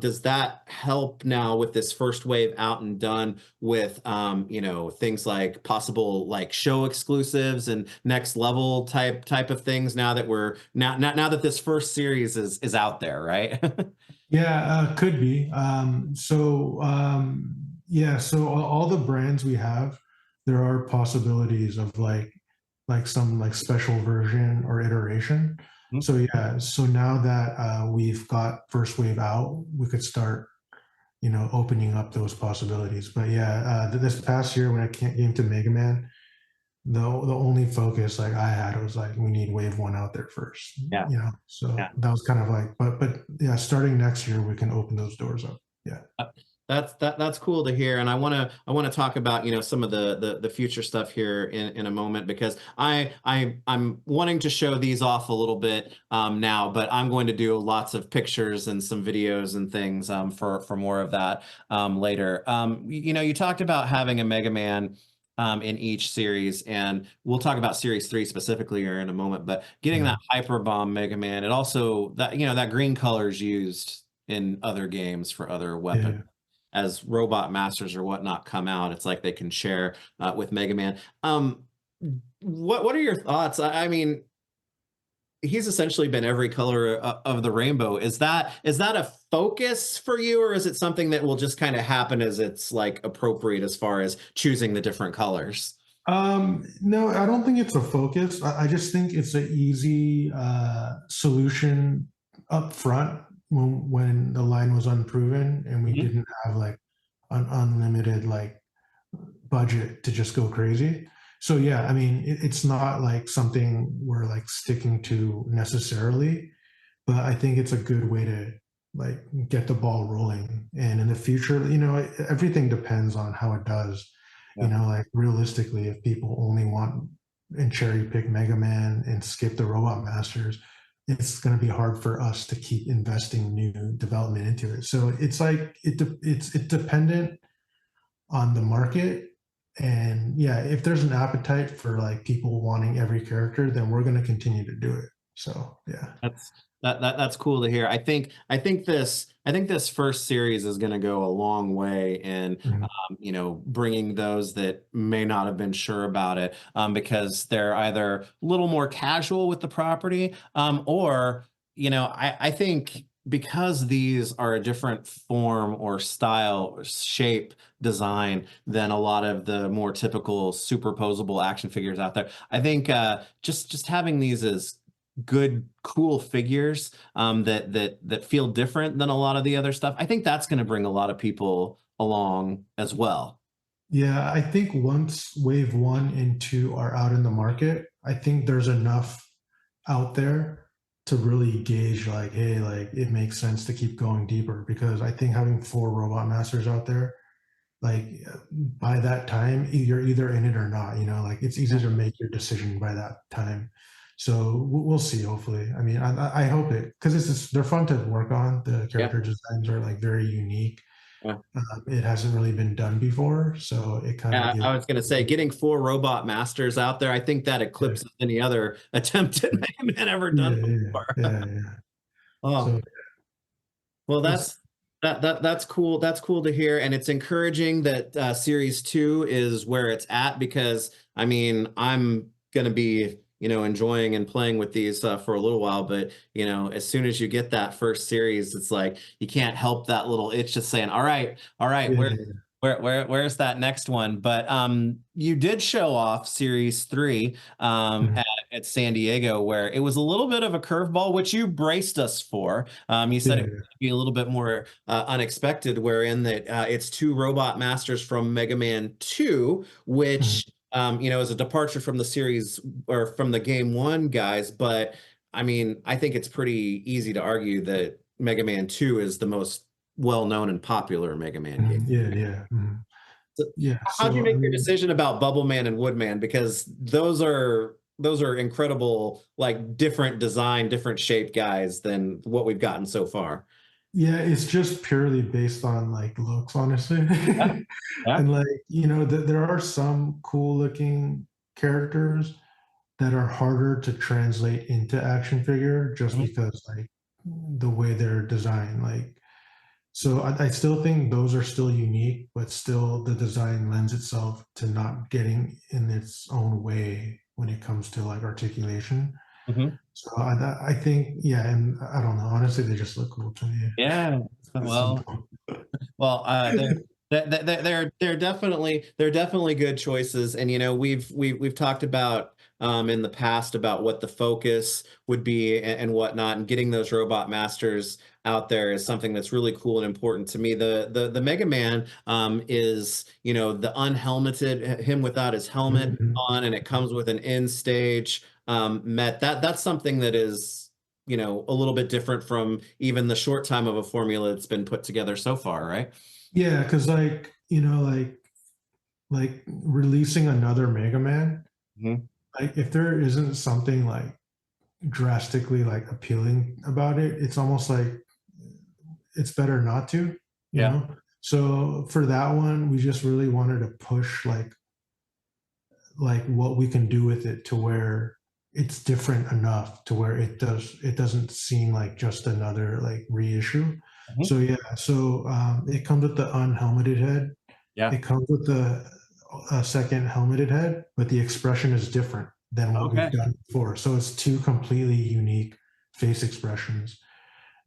does that help now with this first wave out and done with you know, things like possible like show exclusives and next level type of things now that we're now that this first series is out there, right? Yeah, could be. Yeah, so all the brands we have, there are possibilities of like some like special version or iteration. So yeah, so now that we've got first wave out, we could start, opening up those possibilities. But yeah, this past year when I came to Mega Man, the only focus like I had was like we need wave one out there first, Yeah. So Yeah. that was kind of like, but yeah, starting next year we can open those doors up. Yeah. That's cool to hear, and I want to talk about, you know, some of the future stuff here in a moment because I'm wanting to show these off a little bit now, but I'm going to do lots of pictures and some videos and things for more of that later. You know, you talked about having a Mega Man in each series, and we'll talk about Series 3 specifically here in a moment. But getting Yeah. that Hyper Bomb Mega Man, it also that you know that green color is used in other games for other weapons Yeah. as Robot Masters or whatnot come out. It's like they can share with Mega Man. What are your thoughts? I mean, he's essentially been every color of the rainbow. Is that a focus for you, or is it something that will just kind of happen as it's like appropriate as far as choosing the different colors? No, I don't think it's a focus. I just think it's an easy solution up front when the line was unproven and we Mhm. didn't have like an unlimited like budget to just go crazy. So yeah, I mean, it's not like something we're like sticking to necessarily, but I think it's a good way to like get the ball rolling. And in the future, everything depends on how it does. Yeah. Like realistically, if people only want and cherry pick Mega Man and skip the Robot Masters, it's going to be hard for us to keep investing new development into it. So it's like it's dependent on the market. And yeah, if there's an appetite for like people wanting every character, then we're going to continue to do it. So yeah. That's that's cool to hear. I think this first series is going to go a long way in Mhm. you know, bringing those that may not have been sure about it because they're either a little more casual with the property or you know, I think because these are a different form or style or shape design than a lot of the more typical superposable action figures out there. I think just having these as good, cool figures that feel different than a lot of the other stuff. I think that's going to bring a lot of people along as well. Yeah, I think once wave one and two are out in the market, I think there's enough out there to really gauge like, hey, like it makes sense to keep going deeper because I think having four robot masters out there like by that time you're either in it or not, you know, like it's easy to make your decision by that time. So we'll see, hopefully. I mean, I hope it, because it's just, they're fun to work on. The Yeah. character designs are like very unique. Yeah. It hasn't really been done before, so it kind of gives. I was going to say, getting 4 robot masters out there, I think that Yeah, eclipses any other attempt at Mega Man ever yeah, done yeah, before. yeah. Oh, So well, we'll see. that's cool. That's cool to hear, and it's encouraging that Series 2 is where it's at, because I mean, I'm gonna be, enjoying and playing with these for a little while, but as soon as you get that first series, it's like you can't help that little itch just saying, all right, Yeah, where's that next one? But you did show off Series 3 mhm, at San Diego, where it was a little bit of a curveball, which you braced us for. You said it yeah, be a little bit more unexpected, wherein that it's 2 robot masters from Mega Man 2, mhm. which is a departure from the series or from the game one guys. But I mean, I think it's pretty easy to argue that Mega Man 2 is the most well-known and popular Mega Man game. Yeah, yeah, So yeah. how'd you So I make your mean, decision about Bubble Man and Woodman? Because those are incredible, like different design, different shape guys than what we've gotten so far. yeah, it's just purely based on like looks, honestly. Yeah. Yeah. And like, you know, there are some cool looking characters that are harder to translate into action figure just Mhm. because like the way they're designed. Like, so I still think those are still unique, but still the design lends itself to not getting in its own way when it comes to like articulation. Mhm. So I think, yeah, and I don't know. Honestly, they just look cool to me Yeah. at some Well, point. Well, they're definitely good choices, and we've talked about in the past about what the focus would be and whatnot, and getting those robot masters out there is something that's really cool and important to me. The Mega Man is the unhelmeted, him without his helmet Mhm. on, and it comes with an end stage met. That's something that is a little bit different from even the short time of a formula that's been put together so far, right? Yeah, because like you know, like releasing another Mega Man, Mhm. like if there isn't something like drastically like appealing about it, it's almost like it's better not to, you Yeah. know. So for that one, we just really wanted to push like what we can do with it to where it's different enough to where it doesn't seem like just another like reissue. Mhm. So yeah, so it comes with the unhelmeted head. Yeah. It comes with the second helmeted head, but the expression is different than what we've Okay. done before. So it's two completely unique face expressions.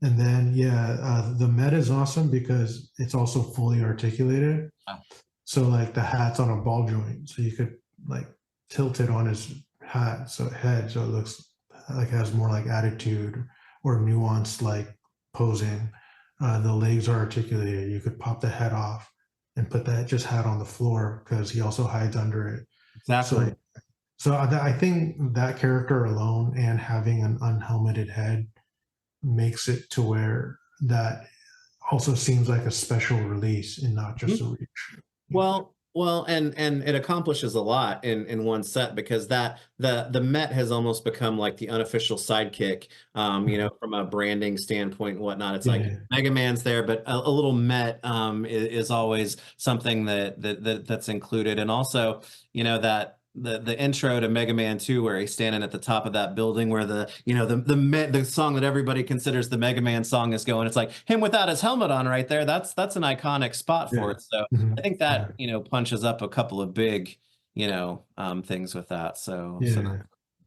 And then yeah, the Met is awesome because it's also fully articulated. Ah. So like the hat's on a ball joint, so you could like tilt it on his hat, so head, so it looks like it has more like attitude or nuanced like posing. The legs are articulated. You could pop the head off and put that just hat on the floor because he also hides under it. So Exactly. so I think that character alone and having an unhelmeted head makes it to where that also seems like a special release and not just a Mhm. reach. You know? Well, and it accomplishes a lot in one set, because that the Met has almost become like the unofficial sidekick, Mhm. from a branding standpoint and whatnot. It's like Yeah, Mega Man's there, but a little Met is always something that's included, and also that. The intro to Mega Man 2, where he's standing at the top of that building, where the song that everybody considers the Mega Man song is going. It's like him without his helmet on right there. That's an iconic spot for yeah. it. So I Mhm. think Yeah. that, punches up a couple of big, things with that. So Yeah.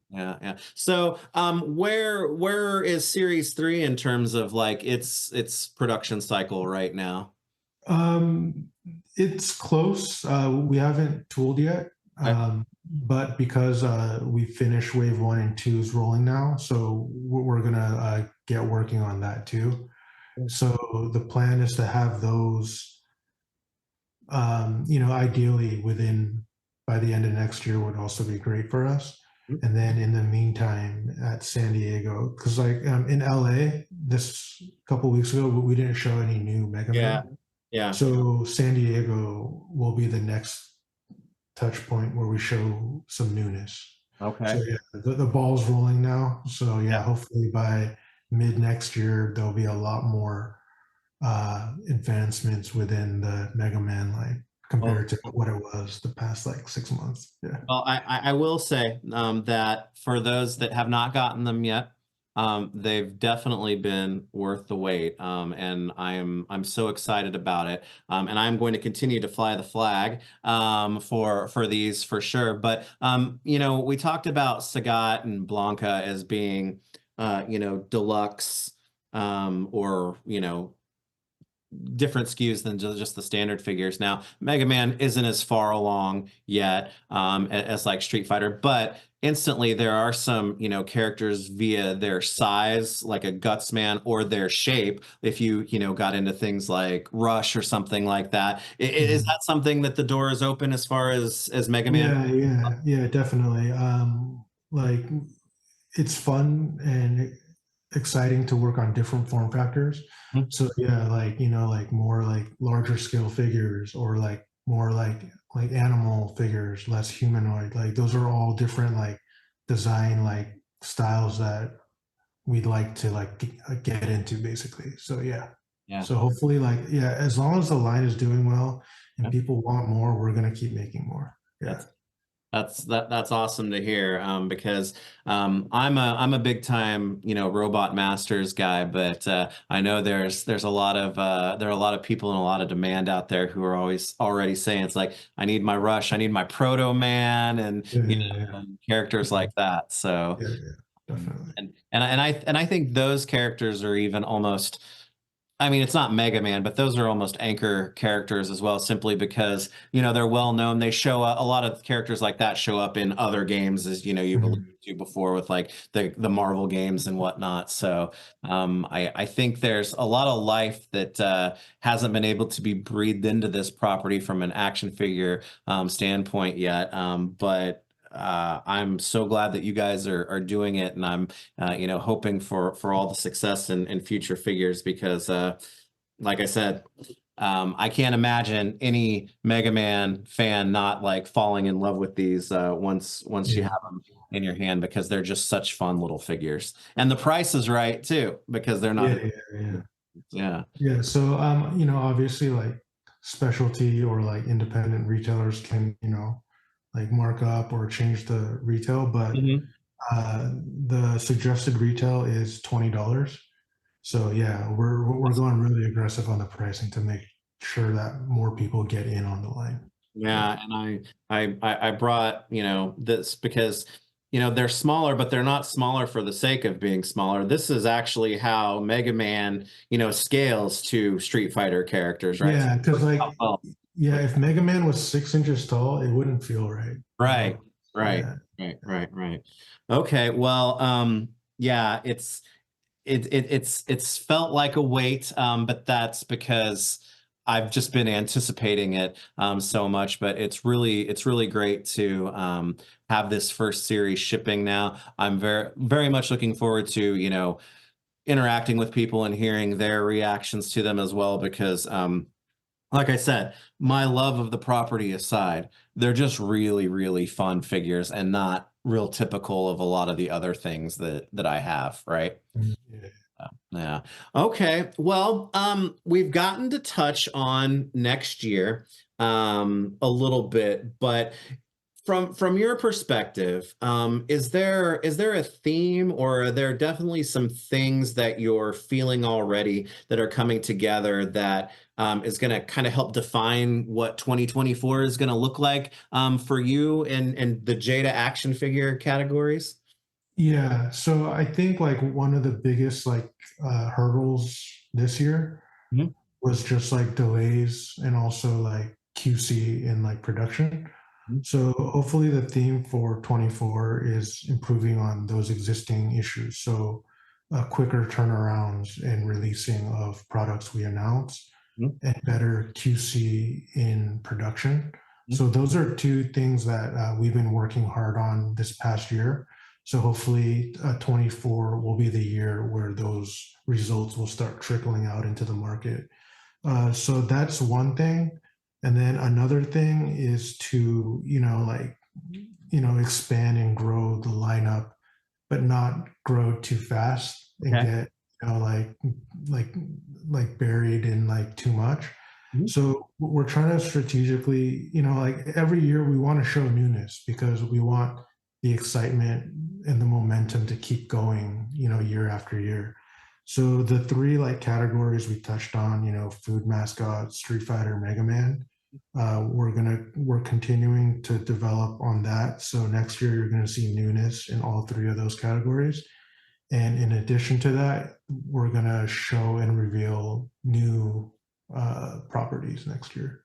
yeah, yeah. So where is Series 3 in terms of like its production cycle right now? Um, it's close. We haven't tooled yet, Okay. but because we finished wave one and two's rolling now, so we're gonna get working on that too. So the plan is to have those, ideally within by the end of next year would also be great for us. And then in the meantime, at San Diego, because like in LA, this couple weeks ago, we didn't show any new Mega Yeah. Men. Yeah. So San Diego will be the next touch point where we show some newness. So Okay. yeah, the ball's rolling now. So Yeah. yeah, hopefully by mid next year there'll be a lot more advancements within the Mega Man line Well, compared to what it was the past like 6 months. Yeah. well, I will say that for those that have not gotten them yet, they've definitely been worth the wait. And I'm so excited about it. And I'm going to continue to fly the flag for these for sure. But we talked about Sagat and Blanca as being deluxe or different SKUs than just the standard figures. Now, Mega Man isn't as far along yet as like Street Fighter, but instantly there are some, characters via their size, like a Guts Man, or their shape. If got into things like Rush or something like that, is Mhm. that something that the door is open as far as Mega Man? Yeah, definitely. Like it's fun and exciting to work on different form factors. Mhm. So yeah, like like more like larger scale figures or like more like animal figures, less humanoid. Like those are all different like design like styles that we'd like to like get into basically. So yeah. Yeah. So hopefully like yeah, as long as the line is doing well and Yeah. people want more, we're gonna keep making more. Yeah. That's that's awesome to hear because I'm a big time Robot Masters guy, but I know there's a lot of there are a lot of people and a lot of demand out there who are always already saying it's like I need my Rush, I need my Proto Man, and Yeah, yeah, characters like that. So yeah, yeah, definitely. and I think those characters are even almost. I mean, it's not Mega Man, but those are almost anchor characters as well, simply because, they're well known. They show up, a lot of characters like that show up in other games, as you've alluded Mhm. to before with like the Marvel games and whatnot. So I think there's a lot of life that hasn't been able to be breathed into this property from an action figure standpoint yet. But I'm so glad that you guys are doing it, and I'm hoping for all the success in future figures because, like I said, I can't imagine any Mega Man fan not like falling in love with these once you Yeah, have them in your hand because they're just such fun little figures, and the price is right too because they're yeah, not. yeah, yeah. Yeah. Yeah. So obviously like specialty or like independent retailers can, like mark up or change the retail, but Mhm. the suggested retail is $20. So yeah, we're going really aggressive on the pricing to make sure that more people get in on the line. Yeah. Yeah, and I brought, this because, they're smaller, but they're not smaller for the sake of being smaller. This is actually how Mega Man, scales to Street Fighter characters, right? Yeah, because like Oh, yeah, if Mega Man was 6 inches tall, it wouldn't feel right, right, right, Yeah. right. Okay, well, yeah, it's felt like a wait, but that's because I've just been anticipating it so much. But it's really great to have this first series shipping now. I'm very much looking forward to interacting with people and hearing their reactions to them as well because like I said, my love of the property aside, they're just really fun figures and not real typical of a lot of the other things that I have, right? Yeah. Yeah. Okay. Well, we've gotten to touch on next year a little bit, but from your perspective, is there a theme or are there definitely some things that you're feeling already that are coming together that is going to kind of help define what 2024 is going to look like for you and the Jada action figure categories? Yeah, so I think like one of the biggest like hurdles this year Mhm. was just like delays and also like QC in like production. So hopefully the theme for 24 is improving on those existing issues. So quicker turnarounds and releasing of products we announce Mhm. and better QC in production. Mhm. So those are two things that we've been working hard on this past year. So hopefully 24 will be the year where those results will start trickling out into the market. So that's one thing. And then another thing is to, expand and grow the lineup, but not grow too fast and Okay. get, like, buried in like too much. Mhm. So we're trying to strategically, like every year we want to show newness because we want the excitement and the momentum to keep going, year after year. So the three like categories we touched on, food mascot, Street Fighter, Mega Man, we're continuing to develop on that. So next year you're gonna see newness in all three of those categories. And in addition to that, we're gonna show and reveal new properties next year.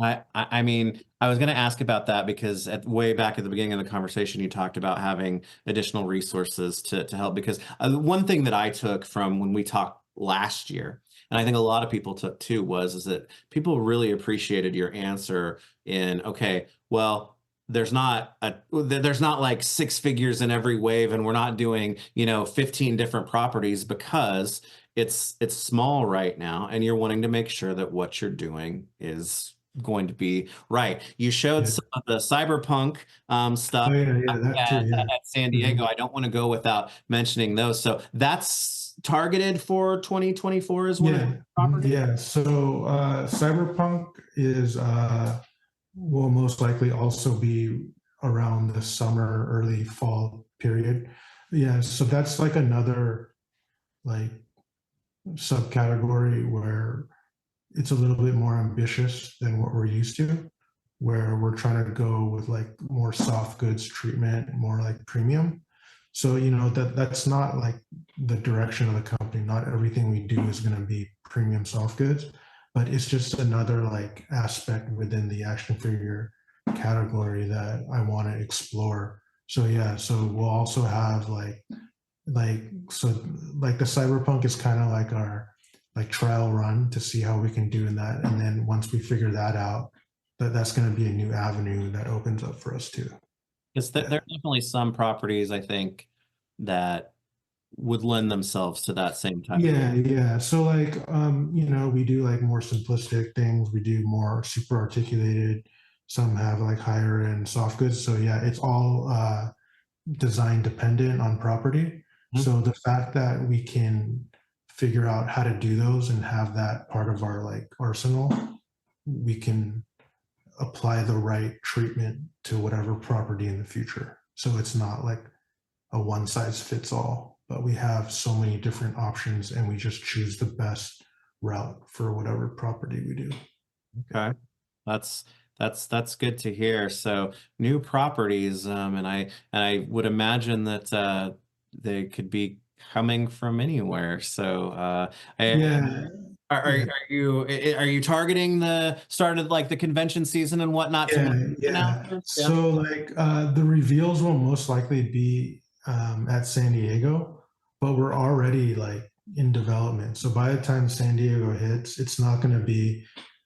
I mean, I was going to ask about that because at way back at the beginning of the conversation, you talked about having additional resources to help. Because one thing that I took from when we talked last year, and I think a lot of people took too, was is that people really appreciated your answer in, okay, well, there's not like six figures in every wave, and we're not doing, 15 different properties because it's small right now, and you're wanting to make sure that what you're doing is going to be right. You showed Yeah. some of the cyberpunk Oh stuff yeah, yeah, that too. Yeah. at San Diego. Mhm. I don't want to go without mentioning those. So that's targeted for 2024 as one of the Yeah. Mhm. properties. Yeah. So Cyberpunk is will most likely also be around the summer, early fall period. Yeah. So that's like another like subcategory where it's a little bit more ambitious than what we're used to, where we're trying to go with like more soft goods treatment, more like premium. So that's not like the direction of the company. Not everything we do is going to be premium soft goods, but it's just another like aspect within the action figure category that I want to explore. So yeah, so we'll also have like so like the cyberpunk is kind of like our like trial run to see how we can do in that, and then once we figure that out, that's going to be a new avenue that opens up for us too. Because there Yeah. are definitely some properties I think that would lend themselves to that same type of. Yeah. So like we do like more simplistic things, we do more super articulated, some have like higher end soft goods. So yeah, it's all design dependent on property. Mhm. So the fact that we can figure out how to do those and have that part of our like arsenal, we can apply the right treatment to whatever property in the future. So it's not like a one size fits all, but we have so many different options and we just choose the best route for whatever property we do. Okay. That's that's good to hear. So new properties, and I would imagine that they could be coming from anywhere. So Yeah. are Yeah. are you targeting the start of like the convention season and whatnot to make Yeah, yeah. announcements? Yeah. So like the reveals will most likely be at San Diego, but we're already like in development. So by the time San Diego hits, it's not going to be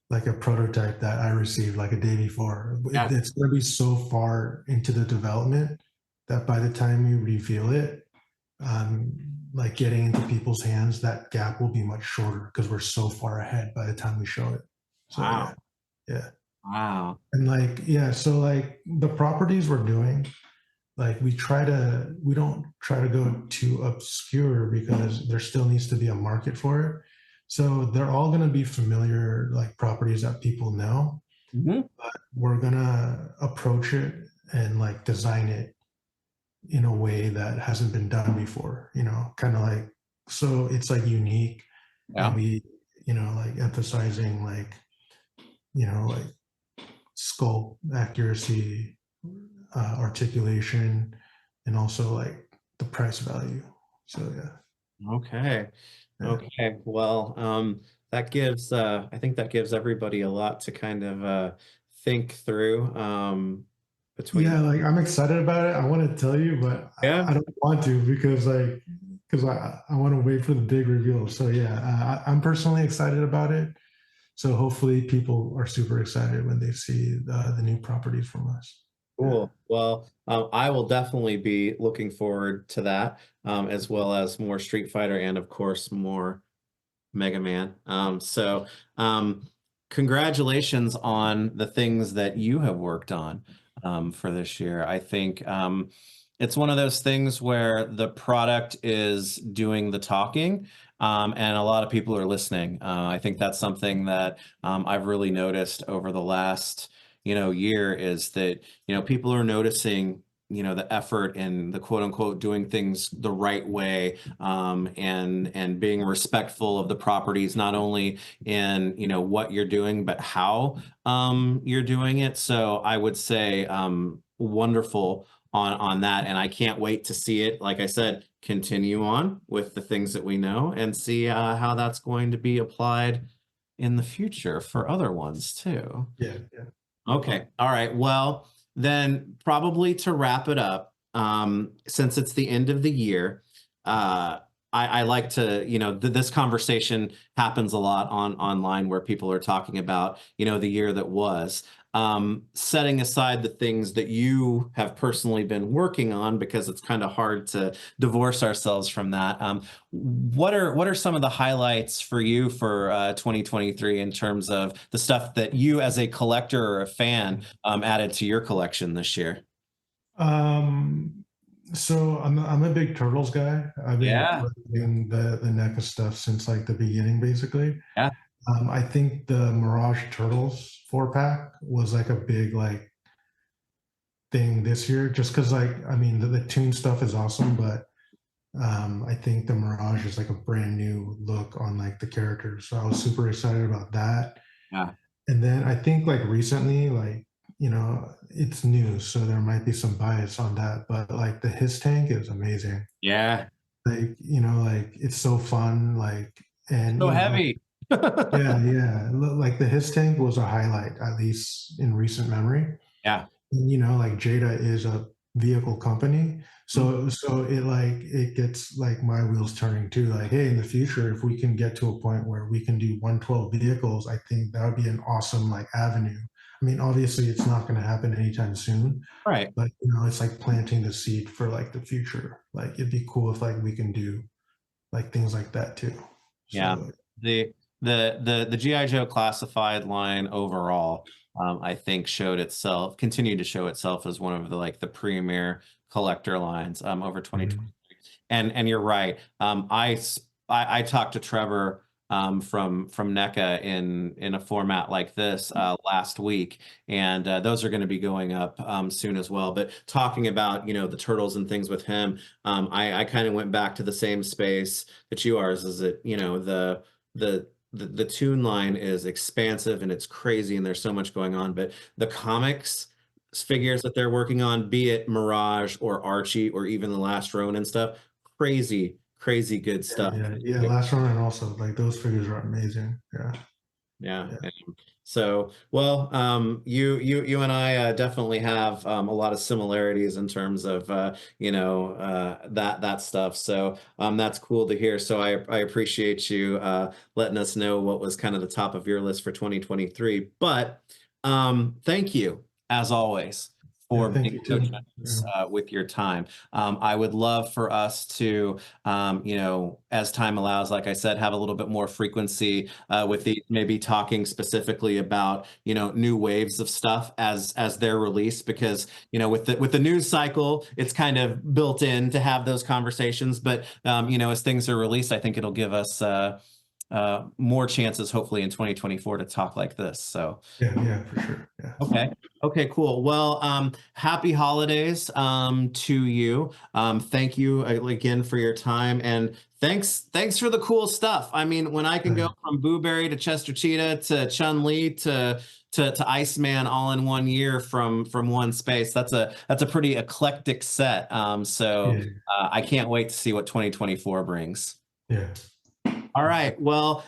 like a prototype that I received like a day before. Yeah. It's going to be so far into the development that by the time we reveal it, um, like getting into people's hands, that gap will be much shorter because we're so far ahead by the time we show it. So yeah, Wow. yeah. Wow. And like, yeah, so like the properties we're doing, like we don't try to go too obscure because there still needs to be a market for it. So they're all going to be familiar, like properties that people know. Mhm. We're going to approach it and like design it in a way that hasn't been done before, kind of like, so it's like unique. And Yeah. we, like emphasizing like, like sculpt accuracy, articulation, and also like the price value. So yeah, Okay. yeah, Okay. Well, that gives I think that gives everybody a lot to kind of think through between. yeah. Like I'm excited about it. I want to tell you, but Yeah. I don't want to because I want to wait for the big reveal. So yeah, I'm personally excited about it. So hopefully people are super excited when they see the new properties from us. Yeah. Cool. Well, I will definitely be looking forward to that, as well as more Street Fighter and of course more Mega Man. Congratulations on the things that you have worked on for this year. I think it's one of those things where the product is doing the talking, and a lot of people are listening. I think that's something that I've really noticed over the last, year is that, people are noticing the effort and the quote unquote doing things the right way, and being respectful of the properties, not only in what you're doing, but how you're doing it. So I would say wonderful on that, and I can't wait to see it. Like I said, continue on with the things that we know and see how that's going to be applied in the future for other ones too. Yeah, yeah. Okay. All right. Well, then probably to wrap it up, since it's the end of the year, I like to, this conversation happens a lot online where people are talking about, the year that was. Setting aside the things that you have personally been working on, because it's kind of hard to divorce ourselves from that. What are some of the highlights for you for 2023 in terms of the stuff that you as a collector or a fan added to your collection this year? Um, so I'm a big Turtles guy. I've been Yeah, collecting the NECA stuff since like the beginning, basically. yeah, I think the Mirage Turtles 4 pack was like a big like thing this year, just because like I mean the Toon stuff is awesome, but I think the Mirage is like a brand new look on like the characters. So I was super excited about that. yeah, And then I think like recently, like, it's new, so there might be some bias on that, but like the his tank is amazing. yeah. Like, like it's so fun. Like, and So heavy. yeah, yeah. Like the his tank was a highlight, at least in recent memory. Yeah. And, like Jada is a vehicle company. Mhm. So it like it gets like my wheels turning too. Like, hey, in the future, if we can get to a point where we can do 112 vehicles, I think that would be an awesome like avenue. I mean, obviously it's not going to happen anytime soon, Right. but it's like planting the seed for like the future. Like it'd be cool if like we can do like things like that too. Yeah. So The GI Joe classified line overall, I think continued to show itself as one of the premier collector lines over 2020. mhm. And you're right. I talked to Trevor from NECA in a format like this last week, and those are going to be going up soon as well. But talking about the turtles and things with him, I kind of went back to the same space that you are. Is that the tune line is expansive and it's crazy and there's so much going on, but the comics figures that they're working on, be it Mirage or Archie or even the Last Ronin stuff, crazy, crazy good Yeah, stuff. yeah, yeah. Last one and also like those figures are amazing. Yeah, Yeah. yeah, So, well, you and I definitely have a lot of similarities in terms of that stuff. So, that's cool to hear. So, I appreciate you letting us know what was kind of the top of your list for 2023. But thank you, as always, yeah. for Thank being you so too. Yeah, generous with your time. I would love for us to, as time allows, like I said, have a little bit more frequency with the maybe talking specifically about new waves of stuff as they're released, because with the news cycle it's kind of built in to have those conversations, but as things are released, I think it'll give us more chances hopefully in 2024 to talk like this. So yeah, yeah, for sure. Yeah, okay. Okay, cool. Well, happy holidays to you. Thank you again for your time, and thanks for the cool stuff. I mean, when I can go yeah, from Booberry to Chester Cheetah to Chun Li to Iceman all in one year from one space, that's a pretty eclectic set. So yeah. I can't wait to see what 2024 brings. Yeah. All right. Well,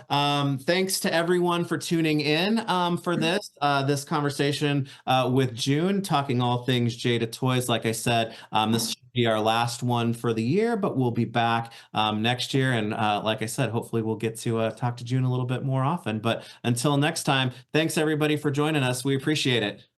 thanks to everyone for tuning in for this conversation with Juhn, talking all things Jada Toys. Like I said, this should be our last one for the year, but we'll be back next year. And like I said, hopefully we'll get to talk to Juhn a little bit more often. But until next time, thanks everybody for joining us. We appreciate it.